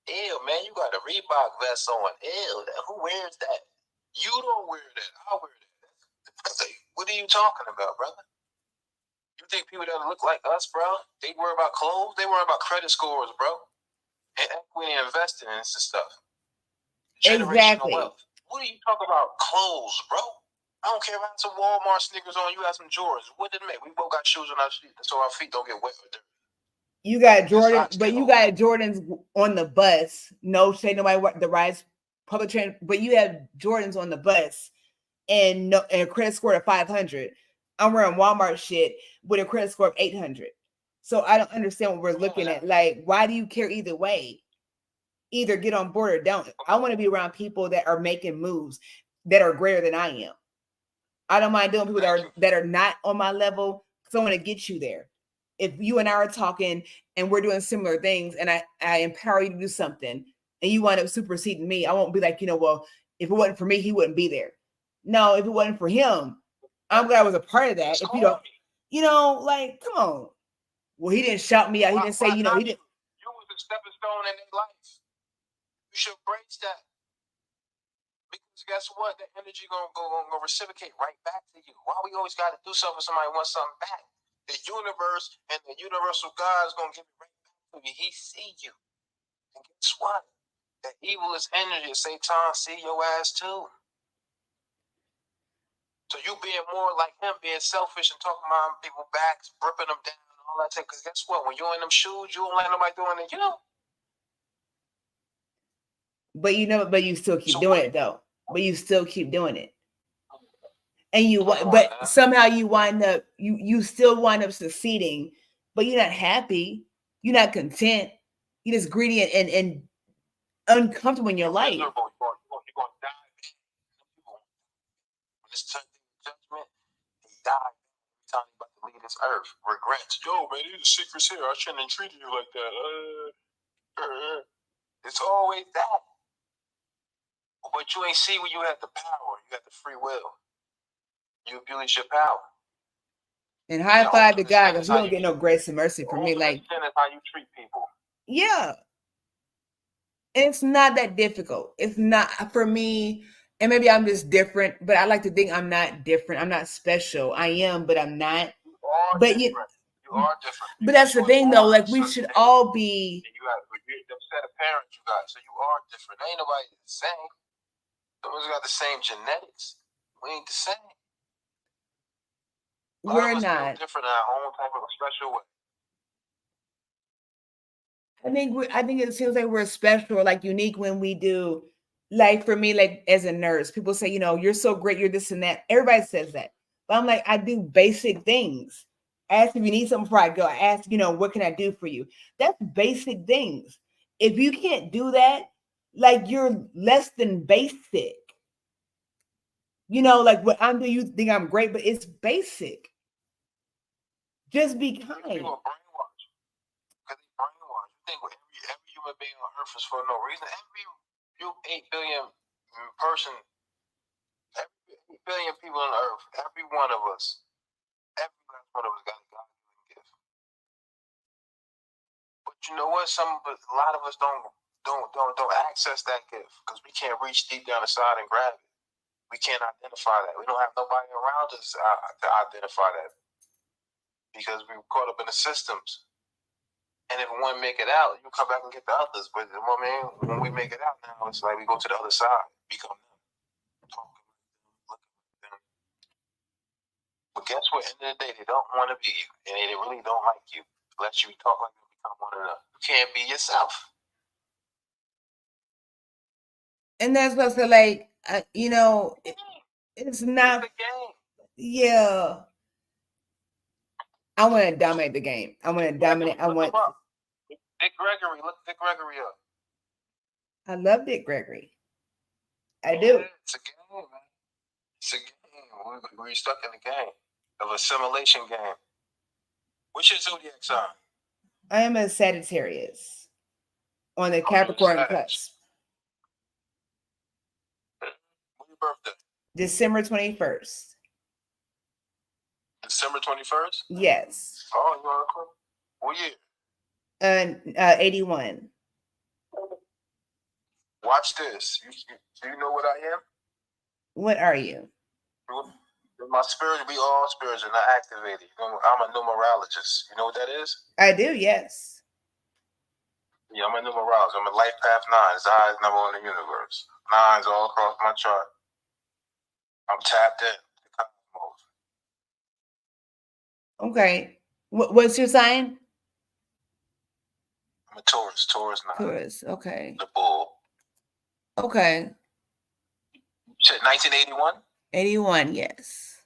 ew, man, you got a Reebok vest on. Ew, who wears that? You don't wear that. I wear that. What are you talking about, brother? You think people that look like us, bro, they worry about clothes? They worry about credit scores, bro. and equity investing in this stuff. Exactly. Generational wealth. What are you talking about? Clothes, bro. I don't care if I have some Walmart sneakers on, you have some Jordans. What did it make? We both got shoes on our feet so our feet don't get wet or dirty. You got Jordan, but you got Jordans on the bus. No, say nobody the rides public transit, but you have Jordans on the bus and a credit score of 500. I'm wearing Walmart shit with a credit score of 800. So I don't understand what we're looking at. Like, why do you care either way? Either get on board or don't. I want to be around people that are making moves that are greater than I am. I don't mind doing people that are not on my level because I want to get you there. If you and I are talking and we're doing similar things and I empower you to do something and you wind up superseding me, I won't be like, well, if it wasn't for me, he wouldn't be there. No, if it wasn't for him, I'm glad I was a part of that. If you don't, like, come on. Well, he didn't shout me out. He didn't say, he didn't. You was a stepping stone in their life. You should embrace that. Because guess what? That energy gonna reciprocate right back to you. Why we always got to do something? Somebody wants something back. The universe and the universal God is gonna give it right back to you. He see you, and guess what? That evilest energy, Satan, see your ass too. So you being more like him, being selfish and talking about people backs, ripping them down, and all that stuff. Because guess what? When you're in them shoes, you don't let nobody doing it. But you still keep doing it though. But you still keep doing it. And somehow you wind up, you still wind up succeeding, but you're not happy. You're not content. You're just greedy and uncomfortable in your life. You're going to die. When it's time for judgment, he died every time he's about to leave this earth. Regrets. Yo, man, these are secrets here. I shouldn't have treated you like that. It's always that. But you ain't see when you had the power. You got the free will. You abuse your power. And high five to God, because you don't get no grace and mercy from me. Like, that's how you treat people. Yeah. It's not that difficult. It's not for me. And maybe I'm just different, but I like to think I'm not different. I'm not special. I am, but I'm not. But you are different. But that's the thing, though. Like, we should all be. You got them set of parents you got, so you are different. Ain't nobody the same. Someone's got the same genetics. We ain't the same. We're not different in our own type of a special way. I think it seems like we're special or like unique when we do. Like for me, like as a nurse, people say, you're so great, you're this and that. Everybody says that. But I'm like, I do basic things. I ask if you need something before I go. I ask, what can I do for you? That's basic things. If you can't do that, like you're less than basic. Like what I'm doing, you think I'm great, but it's basic. Just be kind. People are brainwashed. Because they brainwashed. You think every human being on earth is for no reason. Every 8 billion person, every 8 billion people on earth, every one of us, every last one of us got a God-given gift. But you know what? A lot of us don't access that gift because we can't reach deep down inside and grab it. We can't identify that. We don't have nobody around us to identify that because we're caught up in the systems. And if one make it out, you come back and get the others. But when we make it out now, it's like we go to the other side, become them, talking with them, looking at them. But guess what? At the end of the day, they don't want to be you, and they really don't like you. Let you talk like them, become one another. You can't be yourself. And that's what's like, it's not. It's a game. Yeah. I want to dominate the game. I want to dominate. Dick Gregory. Look Dick Gregory up. I love Dick Gregory. I do. It's a game, man. It's a game. We're stuck in the game of assimilation game. What's your zodiac sign? I am a Sagittarius on the Capricorn cusp. When's your birthday? December 21st. December 21st? Yes. Oh, you are cool. What year? 81. Watch this. Do you know what I am? What are you? My spirit, we all spirits are not activated. I'm a numerologist. You know what that is? I do, yes. Yeah, I'm a numerologist. I'm a life path 9. It's the highest number in the universe. 9s all across my chart. I'm tapped in the cosmos. Okay. What's your sign? I'm a Taurus. Taurus 9. Taurus. Okay. The bull. Okay. You said 1981? 81, yes.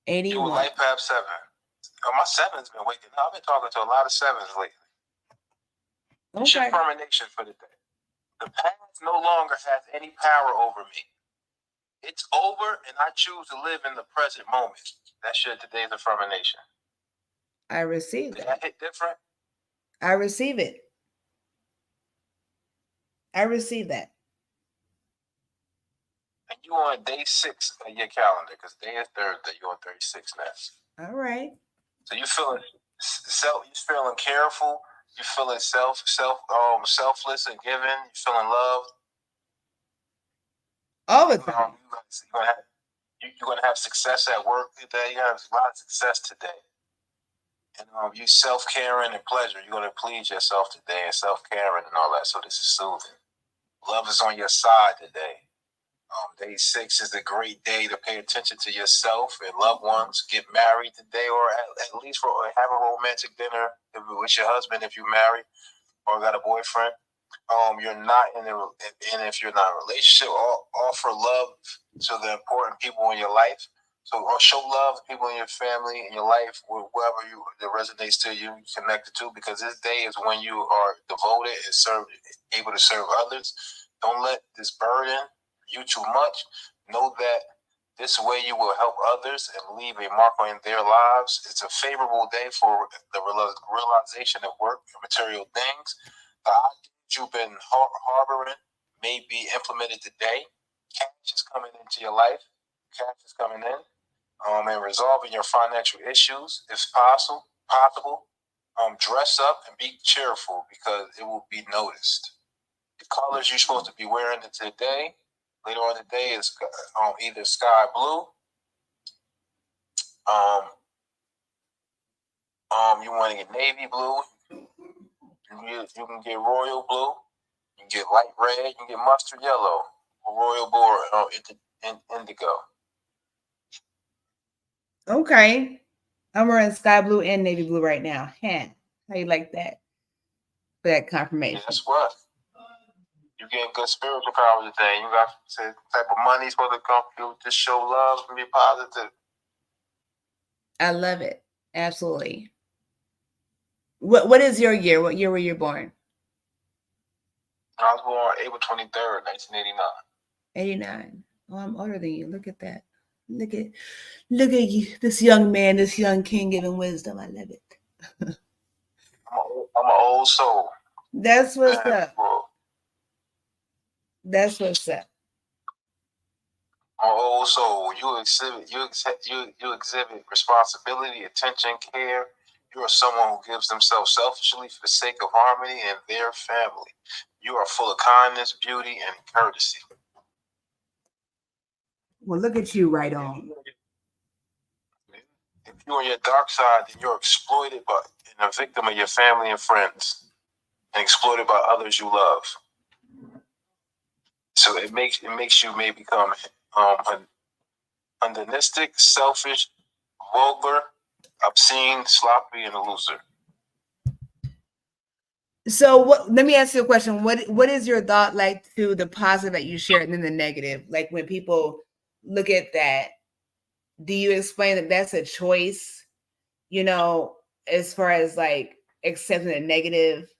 You were 81. life path 7. Oh, my 7's been waking up. I've been talking to a lot of 7s lately. It's your Okay. affirmation for the day. The past no longer has any power over me. It's over, and I choose to live in the present moment. That's your today's affirmation. I receive Did that. that hit different? I receive it. I receive that. And you on day 6 of your calendar, because day is Thursday. You're on 36 now. All right. So you feeling careful. You feeling selfless and giving. You feeling loved. All the time. You're gonna have success at work today. You have a lot of success today. And you self-caring and pleasure. You're gonna please yourself today and self-caring and all that. So this is soothing. Love is on your side today. Day 6 is a great day to pay attention to yourself and loved ones. Get married today, or at least have a romantic dinner with your husband if you're married or got a boyfriend. You're not and if you're not in a relationship, offer love to the important people in your life. So, or show love to people in your family, in your life, whoever that resonates to you, connected to, because this day is when you are devoted and able to serve others. Don't let this burden you too much. Know that this way you will help others and leave a mark on their lives. It's a favorable day for the realization of work and material things. The ideas you've been harboring may be implemented today. Cash is coming into your life. Cash is coming in. And resolving your financial issues if possible. Dress up and be cheerful because it will be noticed. The colors you're supposed to be wearing today, later on today, is either sky blue. You want to get navy blue. You can get royal blue. You can get light red. You can get mustard yellow, or royal blue, or indigo. Okay. I'm wearing sky blue and navy blue right now. How you like that? For that confirmation. Guess what? You get good spiritual power today. You got the type of money supposed to come through. Just show love and be positive. I love it. Absolutely. What is your year? What year were you born? I was born April 23rd, 1989. 89. Oh, I'm older than you. Look at that. Look at you, this young man, this young king giving wisdom. I love it. I'm an old soul. That's what's up. Bro. That's what's up. I'm an old soul. You exhibit responsibility, attention, care. You are someone who gives themselves selfishly for the sake of harmony and their family. You are full of kindness, beauty, and courtesy. Well, look at you right on. If you're on your dark side, then you're exploited and a victim of your family and friends, and exploited by others you love. So it makes you may become undonistic, selfish, vulgar, obscene, sloppy, and a loser. So let me ask you a question. What is your thought like to the positive that you shared and then the negative? Like when people look at that, do you explain that that's a choice, as far as like accepting the negative?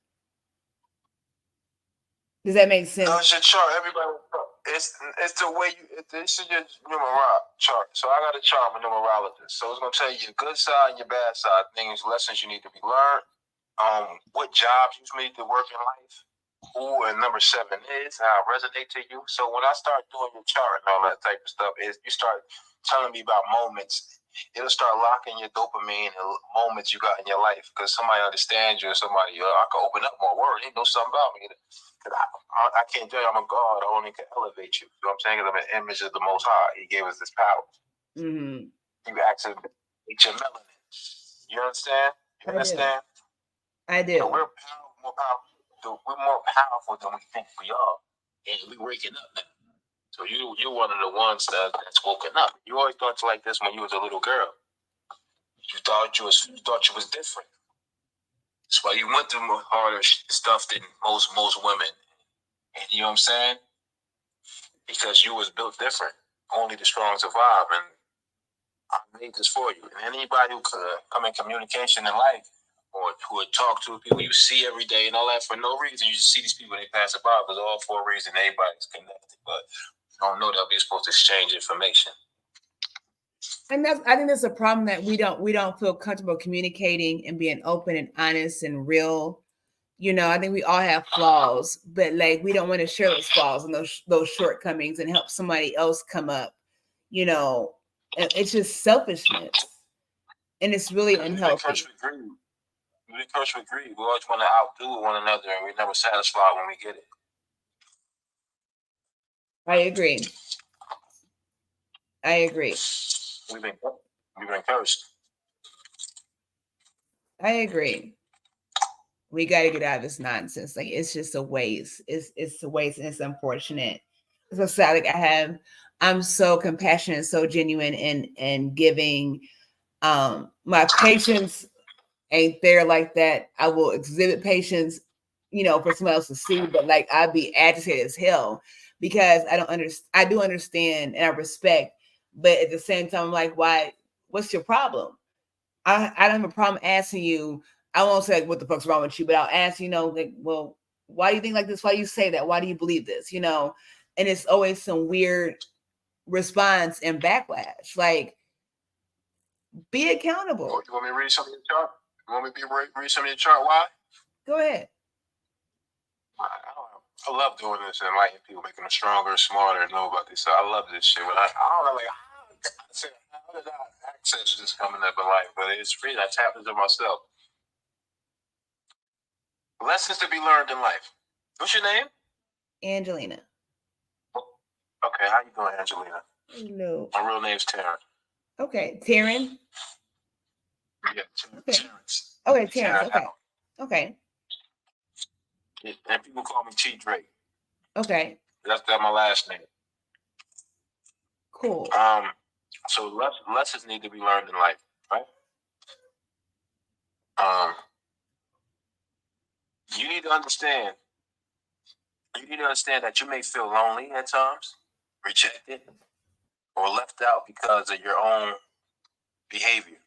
Does that make sense? No, it's your chart. Everybody, it's the way this is your numerology chart. So I got a chart with numerologist. So it's gonna tell you your good side and your bad side, things, lessons you need to be learned, what jobs you need to work in life, who and number 7 is, how it resonates to you. So when I start doing your chart and all that type of stuff, is you start telling me about moments. It'll start locking your dopamine and moments you got in your life because somebody understands you or somebody, I can open up more words. They know something about me. I can't tell you I'm a God. I only can elevate you. You know what I'm saying? Because I'm an image of the Most High. He gave us this power. Mm-hmm. You activate your melanin. You understand? You understand? I do. So we're more powerful than we think we are, and we're waking up now. So you're one of the ones that's woken up. You always thought you like this when you was a little girl. You thought you was different. That's why you went through more harder stuff than most women. And you know what I'm saying? Because you was built different. Only the strong survive, and I made this for you. And anybody who could come in communication in life, or who would talk to people you see every day and all that for no reason, you just see these people, they pass it by, because all for a reason, everybody's connected. But you don't know that we're supposed to exchange information. And I think that's a problem, that we don't feel comfortable communicating and being open and honest and real. You know, I think we all have flaws, but like we don't want to share those flaws and those shortcomings and help somebody else come up. You know, it's just selfishness, and it's really unhealthy. We curse with greed. We always want to outdo one another, and we're never satisfied when we get it. I agree. We've been cursed. I agree. We got to get out of this nonsense. Like, it's just a waste. It's a waste, and it's unfortunate. So sad. Like I'm so compassionate, so genuine, and giving. My patience ain't there like that. I will exhibit patience, you know, for someone else to see, but like I'd be agitated as hell because I do understand and I respect, but at the same time, I'm like, why? What's your problem? I don't have a problem asking you. I won't say like, what the fuck's wrong with you, but I'll ask, you know, like, well, why do you think like this? Why do you say that? Why do you believe this? You know, and it's always some weird response and backlash. Like, be accountable. You want me to read some of your chart? You want me to read some of your chart? Why? Go ahead. I love doing this and enlightening people, making them stronger, smarter, and know about this. So I love this shit. But I don't know, like, how did I access this coming up in life? But it's free. I tapped into myself. Lessons to be learned in life. What's your name? Angelina. Okay, how you doing, Angelina? Hello. My real name's Taryn. Okay, Taryn. Yeah, okay. Terrence. Okay, Terrence. Okay. Okay. And people call me T Drake. Okay. That's my last name. Cool. So lessons need to be learned in life, right? You need to understand that you may feel lonely at times, rejected, or left out because of your own behavior.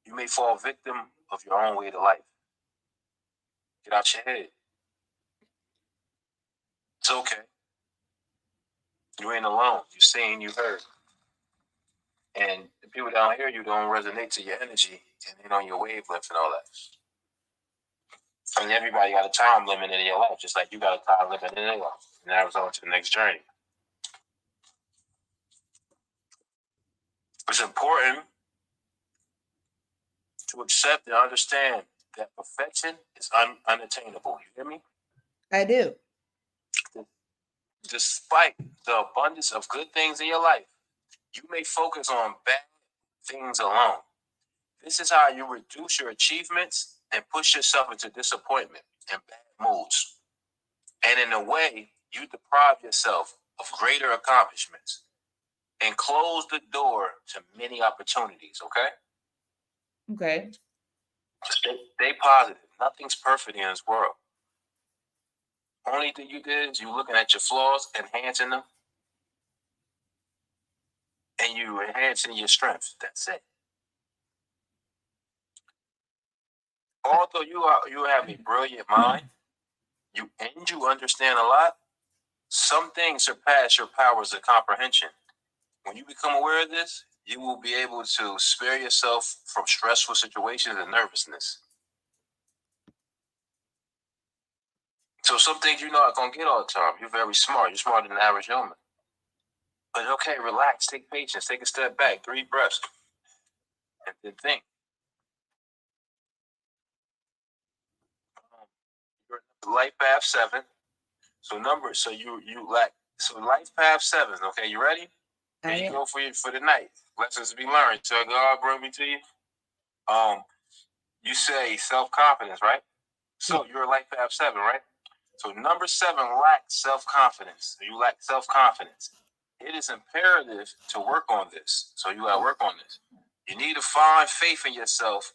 You may fall victim of your own way to life. Get out your head. It's okay. You ain't alone. You seen, you heard. And the people down here, you don't resonate to your energy and on your wavelength and all that. And everybody got a time limit in your life, just like you got a time limit in their life. And that was on to the next journey. It's important to accept and understand that perfection is unattainable. You hear me? I do. Despite the abundance of good things in your life, you may focus on bad things alone. This is how you reduce your achievements and push yourself into disappointment and bad moods. And in a way, you deprive yourself of greater accomplishments and close the door to many opportunities, okay? Okay. Stay positive. Nothing's perfect in this world. Only thing you did is you looking at your flaws, enhancing them, and you enhancing your strengths. That's it. Although you have a brilliant mind, you understand a lot, some things surpass your powers of comprehension. When you become aware of this, you will be able to spare yourself from stressful situations and nervousness. So some things you're not going to get all the time. You're very smart. You're smarter than the average human. But okay, relax, take patience, take a step back, 3 breaths, and then think. You're life path 7. So life path 7. Okay, you ready? Here you go for the night. Lessons to be learned. So God bring me to you. You say self-confidence, right? So you're a life path 7, right? So number 7 lacks self-confidence. You lack self-confidence. It is imperative to work on this. So you got to work on this. You need to find faith in yourself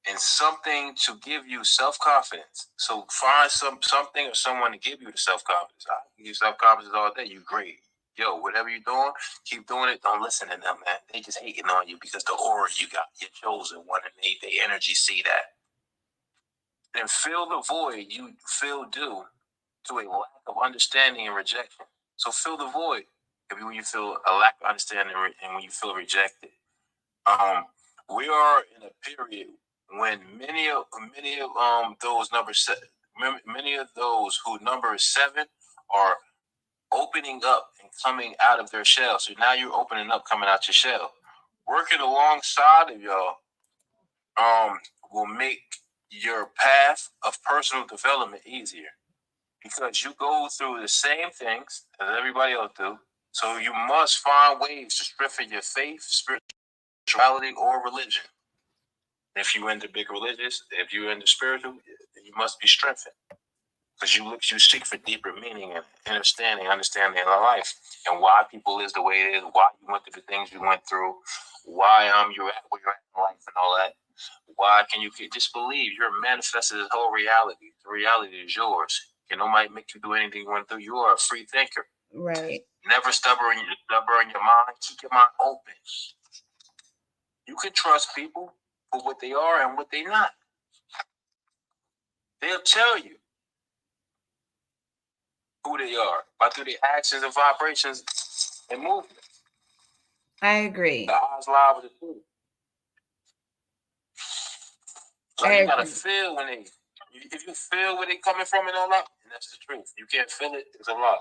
and something to give you self-confidence. So find something or someone to give you the self-confidence. I give you self-confidence all day. You great. Yo, whatever you're doing, keep doing it. Don't listen to them, man. They just hating on you because the aura you got, you're chosen one, and they energy see that. Then fill the void you feel due to a lack of understanding and rejection. So fill the void when you feel a lack of understanding and when you feel rejected. We are in a period when many of those many of those who number is 7 are opening up and coming out of their shell. So now you're opening up, coming out your shell. Working alongside of y'all will make your path of personal development easier, because you go through the same things as everybody else do. So you must find ways to strengthen your faith, spirituality, or religion. If you into big religious, if you into spiritual, you must be strengthened, because you seek for deeper meaning and understanding of life and why people is the way it is, why you went through the things you went through, why you're at where you're at in life and all that. Why can you just believe you're manifesting this whole reality? The reality is yours. Can nobody make you do anything you want to do? You are a free thinker. Right. Never stubborn in your mind. Keep your mind open. You can trust people for what they are and what they're not. They'll tell you who they are by through their actions and vibrations and movement. I agree. The eyes lie with the truth. So you gotta feel when they. If you feel where they coming from and all that, and that's the truth. You can't feel it, it's a lie.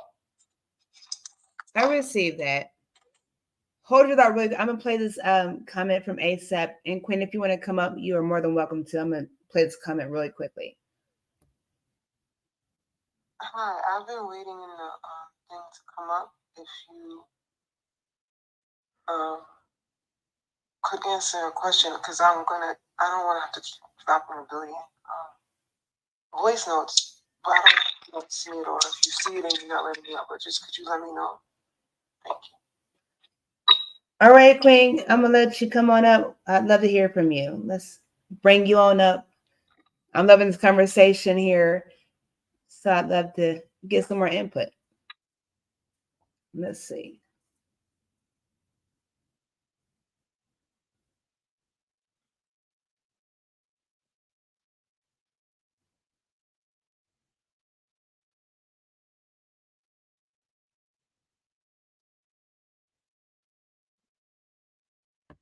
I received that. Hold your thought really. I'm gonna play this comment from ASAP. And Quinn, if you want to come up, you are more than welcome to. I'm gonna play this comment really quickly. Hi, I've been waiting in the thing to come up. If you could answer a question, because I don't want to have to keep dropping a billion voice notes, but I don't see it, or if you see it and you're not letting me up, but just could you let me know? Thank you. All right, Queen, I'm gonna let you come on up. I'd love to hear from you. Let's bring you on up. I'm loving this conversation here, so I'd love to get some more input. Let's see.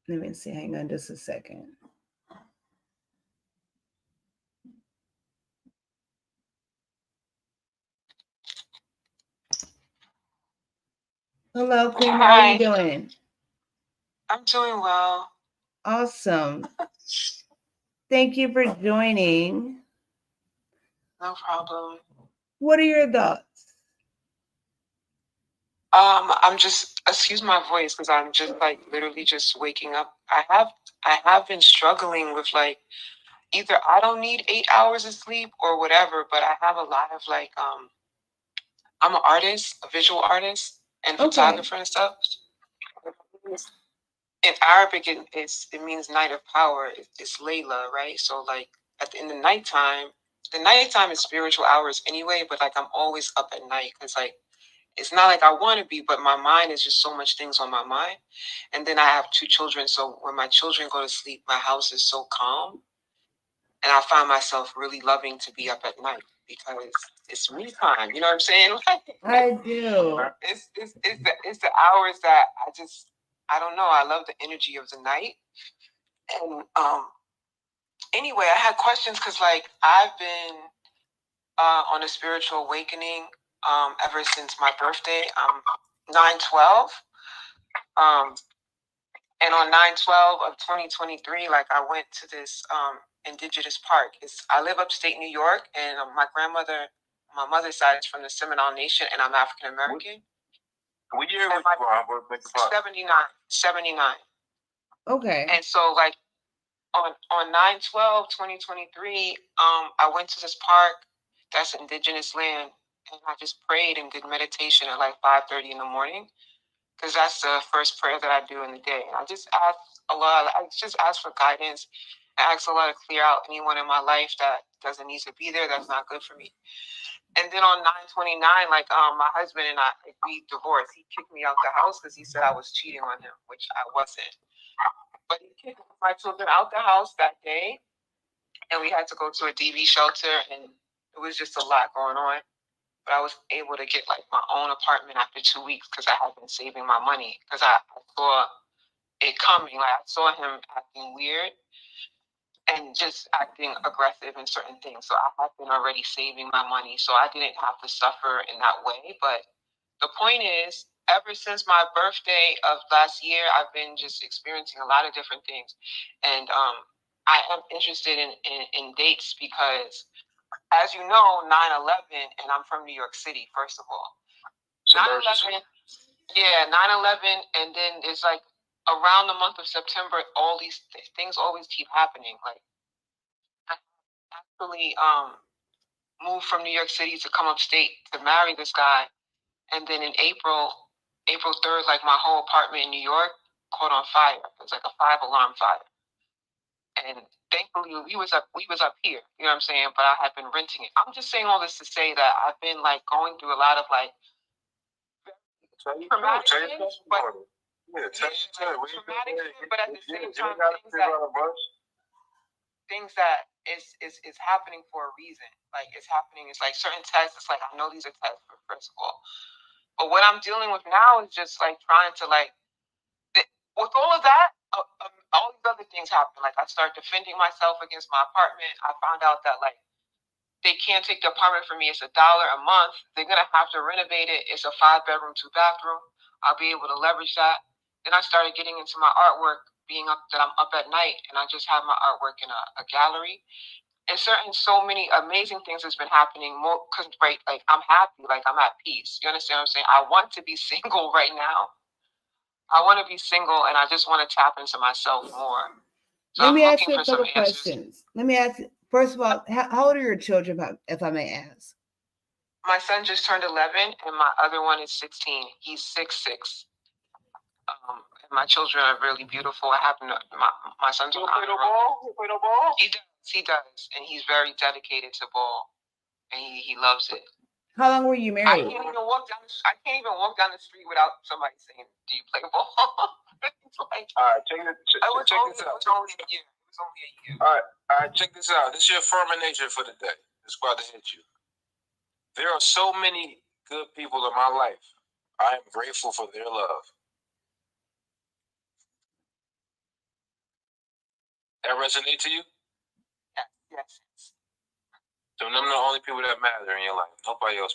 Let me see. Hang on just a second. Hello, Queen. How are you doing? I'm doing well. Awesome. Thank you for joining. No problem. What are your thoughts? I'm just, excuse my voice, because I'm just like literally just waking up. I have been struggling with like, either I don't need 8 hours of sleep or whatever, but I have a lot of like, I'm an artist, a visual artist and photographer and stuff. In Arabic, it means night of power. It's Layla, right? So like in the nighttime is spiritual hours anyway, but like I'm always up at night because like, it's not like I want to be, but my mind is just so much things on my mind. And then I have 2 children. So when my children go to sleep, my house is so calm. And I find myself really loving to be up at night because it's me time. You know what I'm saying? I do. It's the hours that I don't know. I love the energy of the night. And anyway, I had questions because like I've been on a spiritual awakening ever since my birthday. 9/12. And on 9/12 of 2023, like I went to this indigenous park. I live upstate New York, and my mother's side is from the Seminole Nation, and I'm African American. What year was you? 79. Okay. And so like on 9/12/2023, I went to this park that's indigenous land, and I just prayed and did meditation at like 5:30 in the morning, because that's the first prayer that I do in the day. And I just ask for guidance. I ask a lot to clear out anyone in my life that doesn't need to be there, that's not good for me. And then on 9/29, like my husband and I, like, we divorced. He kicked me out the house because he said I was cheating on him, which I wasn't. But he kicked my children out the house that day, and we had to go to a DV shelter, and it was just a lot going on. But I was able to get like my own apartment after 2 weeks because I had been saving my money, because I saw it coming. Like, I saw him acting weird and just acting aggressive in certain things. So I had been already saving my money, so I didn't have to suffer in that way. But the point is, ever since my birthday of last year, I've been just experiencing a lot of different things. And I am interested in dates because, as you know, 9/11, and I'm from New York City, first of all. 9/11, yeah, 9/11, and then it's like around the month of September, all these things always keep happening. Like, I actually moved from New York City to come upstate to marry this guy, and then in April 3rd, like my whole apartment in New York caught on fire. It was like a 5-alarm fire, and thankfully we was up here. You know what I'm saying? But I had been renting it. I'm just saying all this to say that I've been like going through a lot of like traumatic things, but but at the same time, things that is happening for a reason. Like, it's happening. It's like certain tests. It's like, I know these are tests, first of all. But what I'm dealing with now is just like trying to like, with all of that, all these other things happen. Like, I start defending myself against my apartment. I found out that like they can't take the apartment from me. It's $1 a month. They're gonna have to renovate it. It's a 5-bedroom, 2-bathroom. I'll be able to leverage that. Then I started getting into my artwork, being up that I'm up at night, and I just have my artwork in a gallery. And so many amazing things has been happening. More, cause right, like I'm happy, like I'm at peace. You understand what I'm saying? I want to be single right now. I want to be single, and I just want to tap into myself more. So Let me ask you a couple questions. Let me ask you, first of all, how old are your children, if I may ask? My son just turned 11, and my other one is 16. He's 6'6". And my children are really beautiful. I happen to my son's on honor roll. You play the ball? He does, and he's very dedicated to ball, and he loves it. How long were you married? I can't even walk down the street without somebody saying, "Do you play ball?" Like, all right, check this out. It was only a year. All right, check this out. This is your affirmation for the day. It's about to hit you. There are so many good people in my life. I am grateful for their love. That resonate to you? Yes. So them are the only people that matter in your life. Nobody else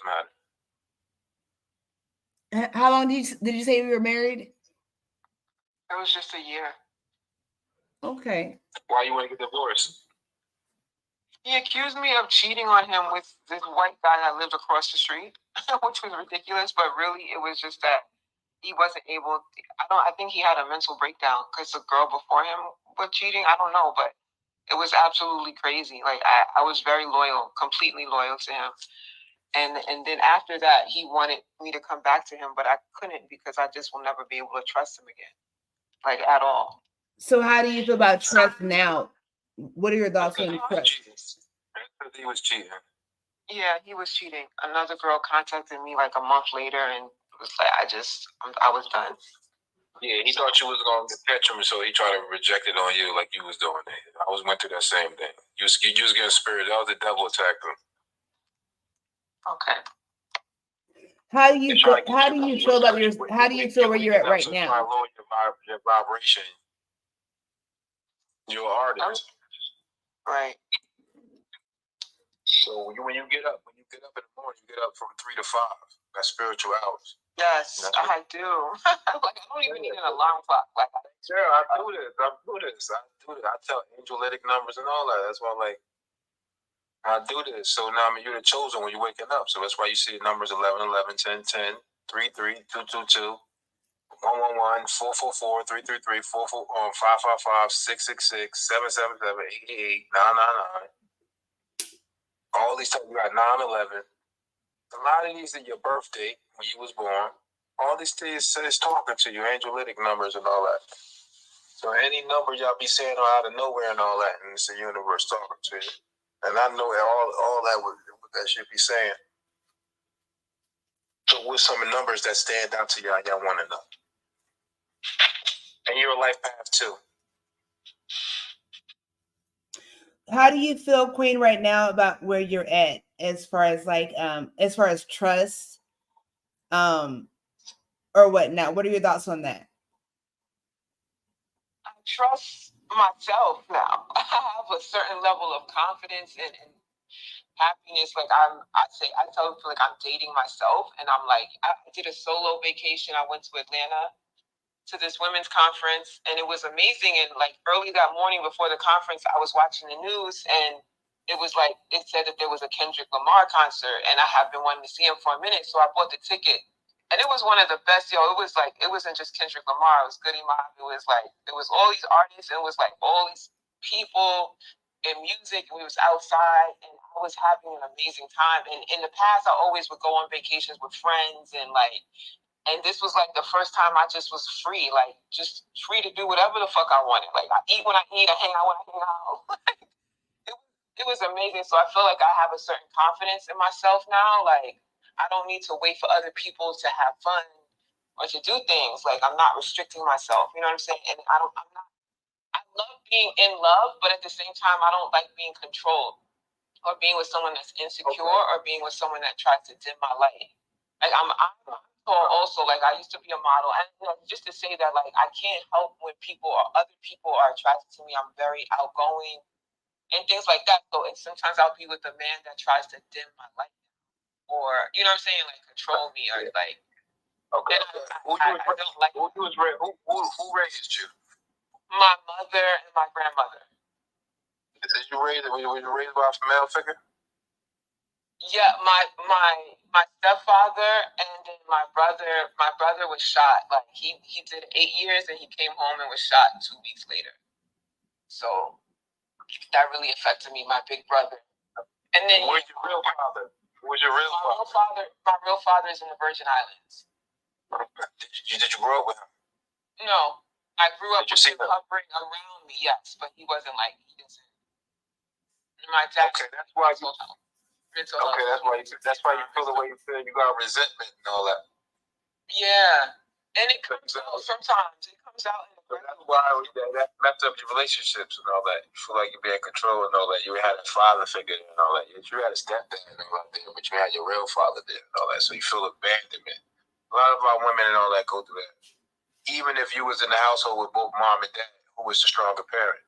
matters. How long did you say we were married? It was just a year. Okay. Why you want to get divorced? He accused me of cheating on him with this white guy that lived across the street, which was ridiculous. But really, it was just that he wasn't able. I think he had a mental breakdown because the girl before him was cheating. I don't know, but it was absolutely crazy. Like, I was very loyal, completely loyal to him. And then after that, he wanted me to come back to him, but I couldn't because I just will never be able to trust him again, like at all. So how do you feel about trust now? What are your thoughts on trust? He was cheating. Yeah, he was cheating. Another girl contacted me like a month later, and it was like I was done. Yeah, he thought you was gonna get petulant, so he tried to reject it on you like you was doing it. I went through that same thing. You was getting spirit. That was the devil attacked him. Okay. How do you feel about how do you feel where you're at right now? Trying to lower your vibration. You're an artist. Right. So when you get up in the morning, you get up from 3 to 5. That's spiritual hours. Yes, I do. Like, I don't even need an alarm clock. Like, I do this. I tell angelic numbers and all that. That's why I do this. So now you're the chosen when you're waking up. So that's why you see the numbers 11, 11, 10, 10, 3, 3, 2, 2, 2. 111, 444, 333, 555, 666, 777, 88, 999. All these times you got 911. A lot of these are your birthday when you was born. All these things is talking to you, angelic numbers and all that. So any number y'all be saying out of nowhere and all that, and it's the universe talking to you. And I know all that what that should be saying. So what's some numbers that stand out to y'all want to know? And your life path too. How do you feel, Queen, right now about where you're at as far as trust, or whatnot? What are your thoughts on that? I trust myself now. I have a certain level of confidence and happiness. Like I tell people like I'm dating myself, and I'm like I did a solo vacation. I went to Atlanta to this women's conference, and it was amazing. And like early that morning before the conference, I was watching the news, and it was like it said that there was a Kendrick Lamar concert, and I have been wanting to see him for a minute, so I bought the ticket. And it was one of the best, it was like, it wasn't just Kendrick Lamar, it was Goody Mob, it was all these artists, and it was like all these people and music, and we was outside, and I was having an amazing time. And in the past, I always would go on vacations with friends, and this was like the first time I just was free, like just free to do whatever the fuck I wanted. Like I eat when I eat, I hang out when I hang out. It was amazing. So I feel like I have a certain confidence in myself now. Like I don't need to wait for other people to have fun or to do things. Like I'm not restricting myself. You know what I'm saying? And I love being in love, but at the same time, I don't like being controlled or being with someone that's insecure or being with someone that tries to dim my light. Like I'm also like I used to be a model, and just to say that like I can't help when people or other people are attracted to me. I'm very outgoing and things like that. So and sometimes I'll be with a man that tries to dim my light, or you know what I'm saying, like control me, or like. Okay. I don't like. Who raised you? My mother and my grandmother. Were you raised by a male figure? Yeah, my stepfather and then my brother was shot. Like he did 8 years and he came home and was shot 2 weeks later. So that really affected me, my big brother. And then where's your real father? Where's your real father? My real father is in the Virgin Islands. Did you grow up with him? No. I grew up with him hovering around me, yes, but he wasn't like he didn't. My dad. Okay, that's why you. Mental okay, health. that's why you feel the way you feel. You got resentment and all that. Yeah, and it comes out sometimes. It comes out. So that's why that messed up your relationships and all that. You feel like you're being controlled and all that. You had a father figure and all that. You had a stepdad and all that there, but you had your real father there and all that. So you feel abandonment. A lot of our women and all that go through that. Even if you was in the household with both mom and dad, who was the stronger parent?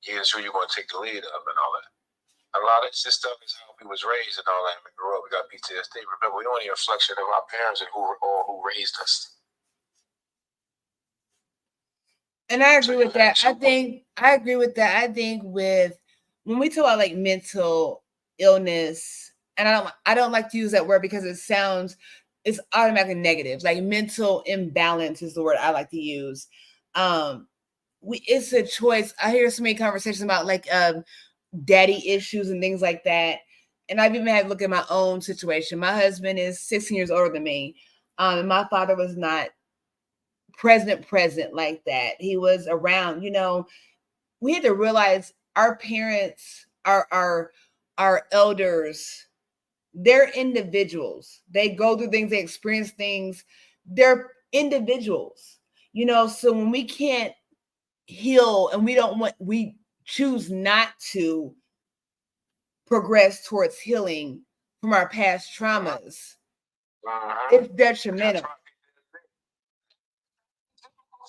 You ain't sure you're going to take the lead of and all that. A lot of this stuff is how we was raised and all that. We grew up, we got PTSD. Remember, we only a reflection of our parents and who raised us. And I agree with that. I agree with that. I think with when we talk about like mental illness, and I don't like to use that word because it's automatically negative. Like mental imbalance is the word I like to use. It's a choice. I hear so many conversations about like daddy issues and things like that. And I've even had to look at my own situation. My husband is 16 years older than me. And my father was not present like that. He was around, we had to realize our parents, our elders, they're individuals. They go through things, they experience things. They're individuals, so when we can't heal and we choose not to progress towards healing from our past traumas, it's detrimental.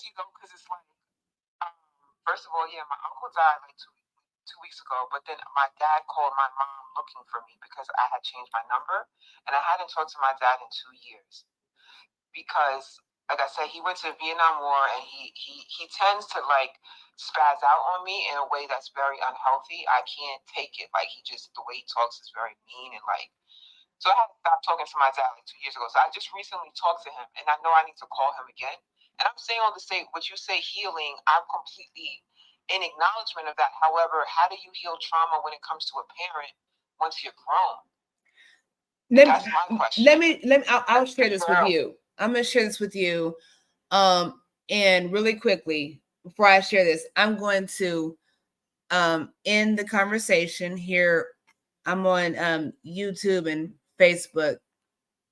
Because it's like, first of all, yeah, my uncle died like two weeks ago, but then my dad called my mom looking for me because I had changed my number, and I hadn't talked to my dad in 2 years because, like I said, he went to the Vietnam War, and he tends to like spaz out on me in a way that's very unhealthy. I can't take it. Like the way he talks is very mean, and like, So I had stopped talking to my dad like 2 years ago. So I just recently talked to him, and I know I need to call him again. And I'm saying all to say, what you say healing, I'm completely in acknowledgement of that. However, how do you heal trauma when it comes to a parent once you're grown? That's my question. I'll share this with you. I'm going to share this with you. And really quickly, before I share this, I'm going to end the conversation here. I'm on YouTube and Facebook.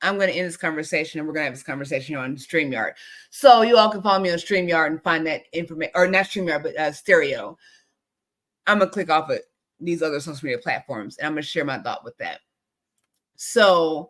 I'm going to end this conversation, and we're going to have this conversation on StreamYard. So you all can follow me on StreamYard and find that information, or not StreamYard, but Stereo. I'm going to click off of these other social media platforms, and I'm going to share my thought with that. So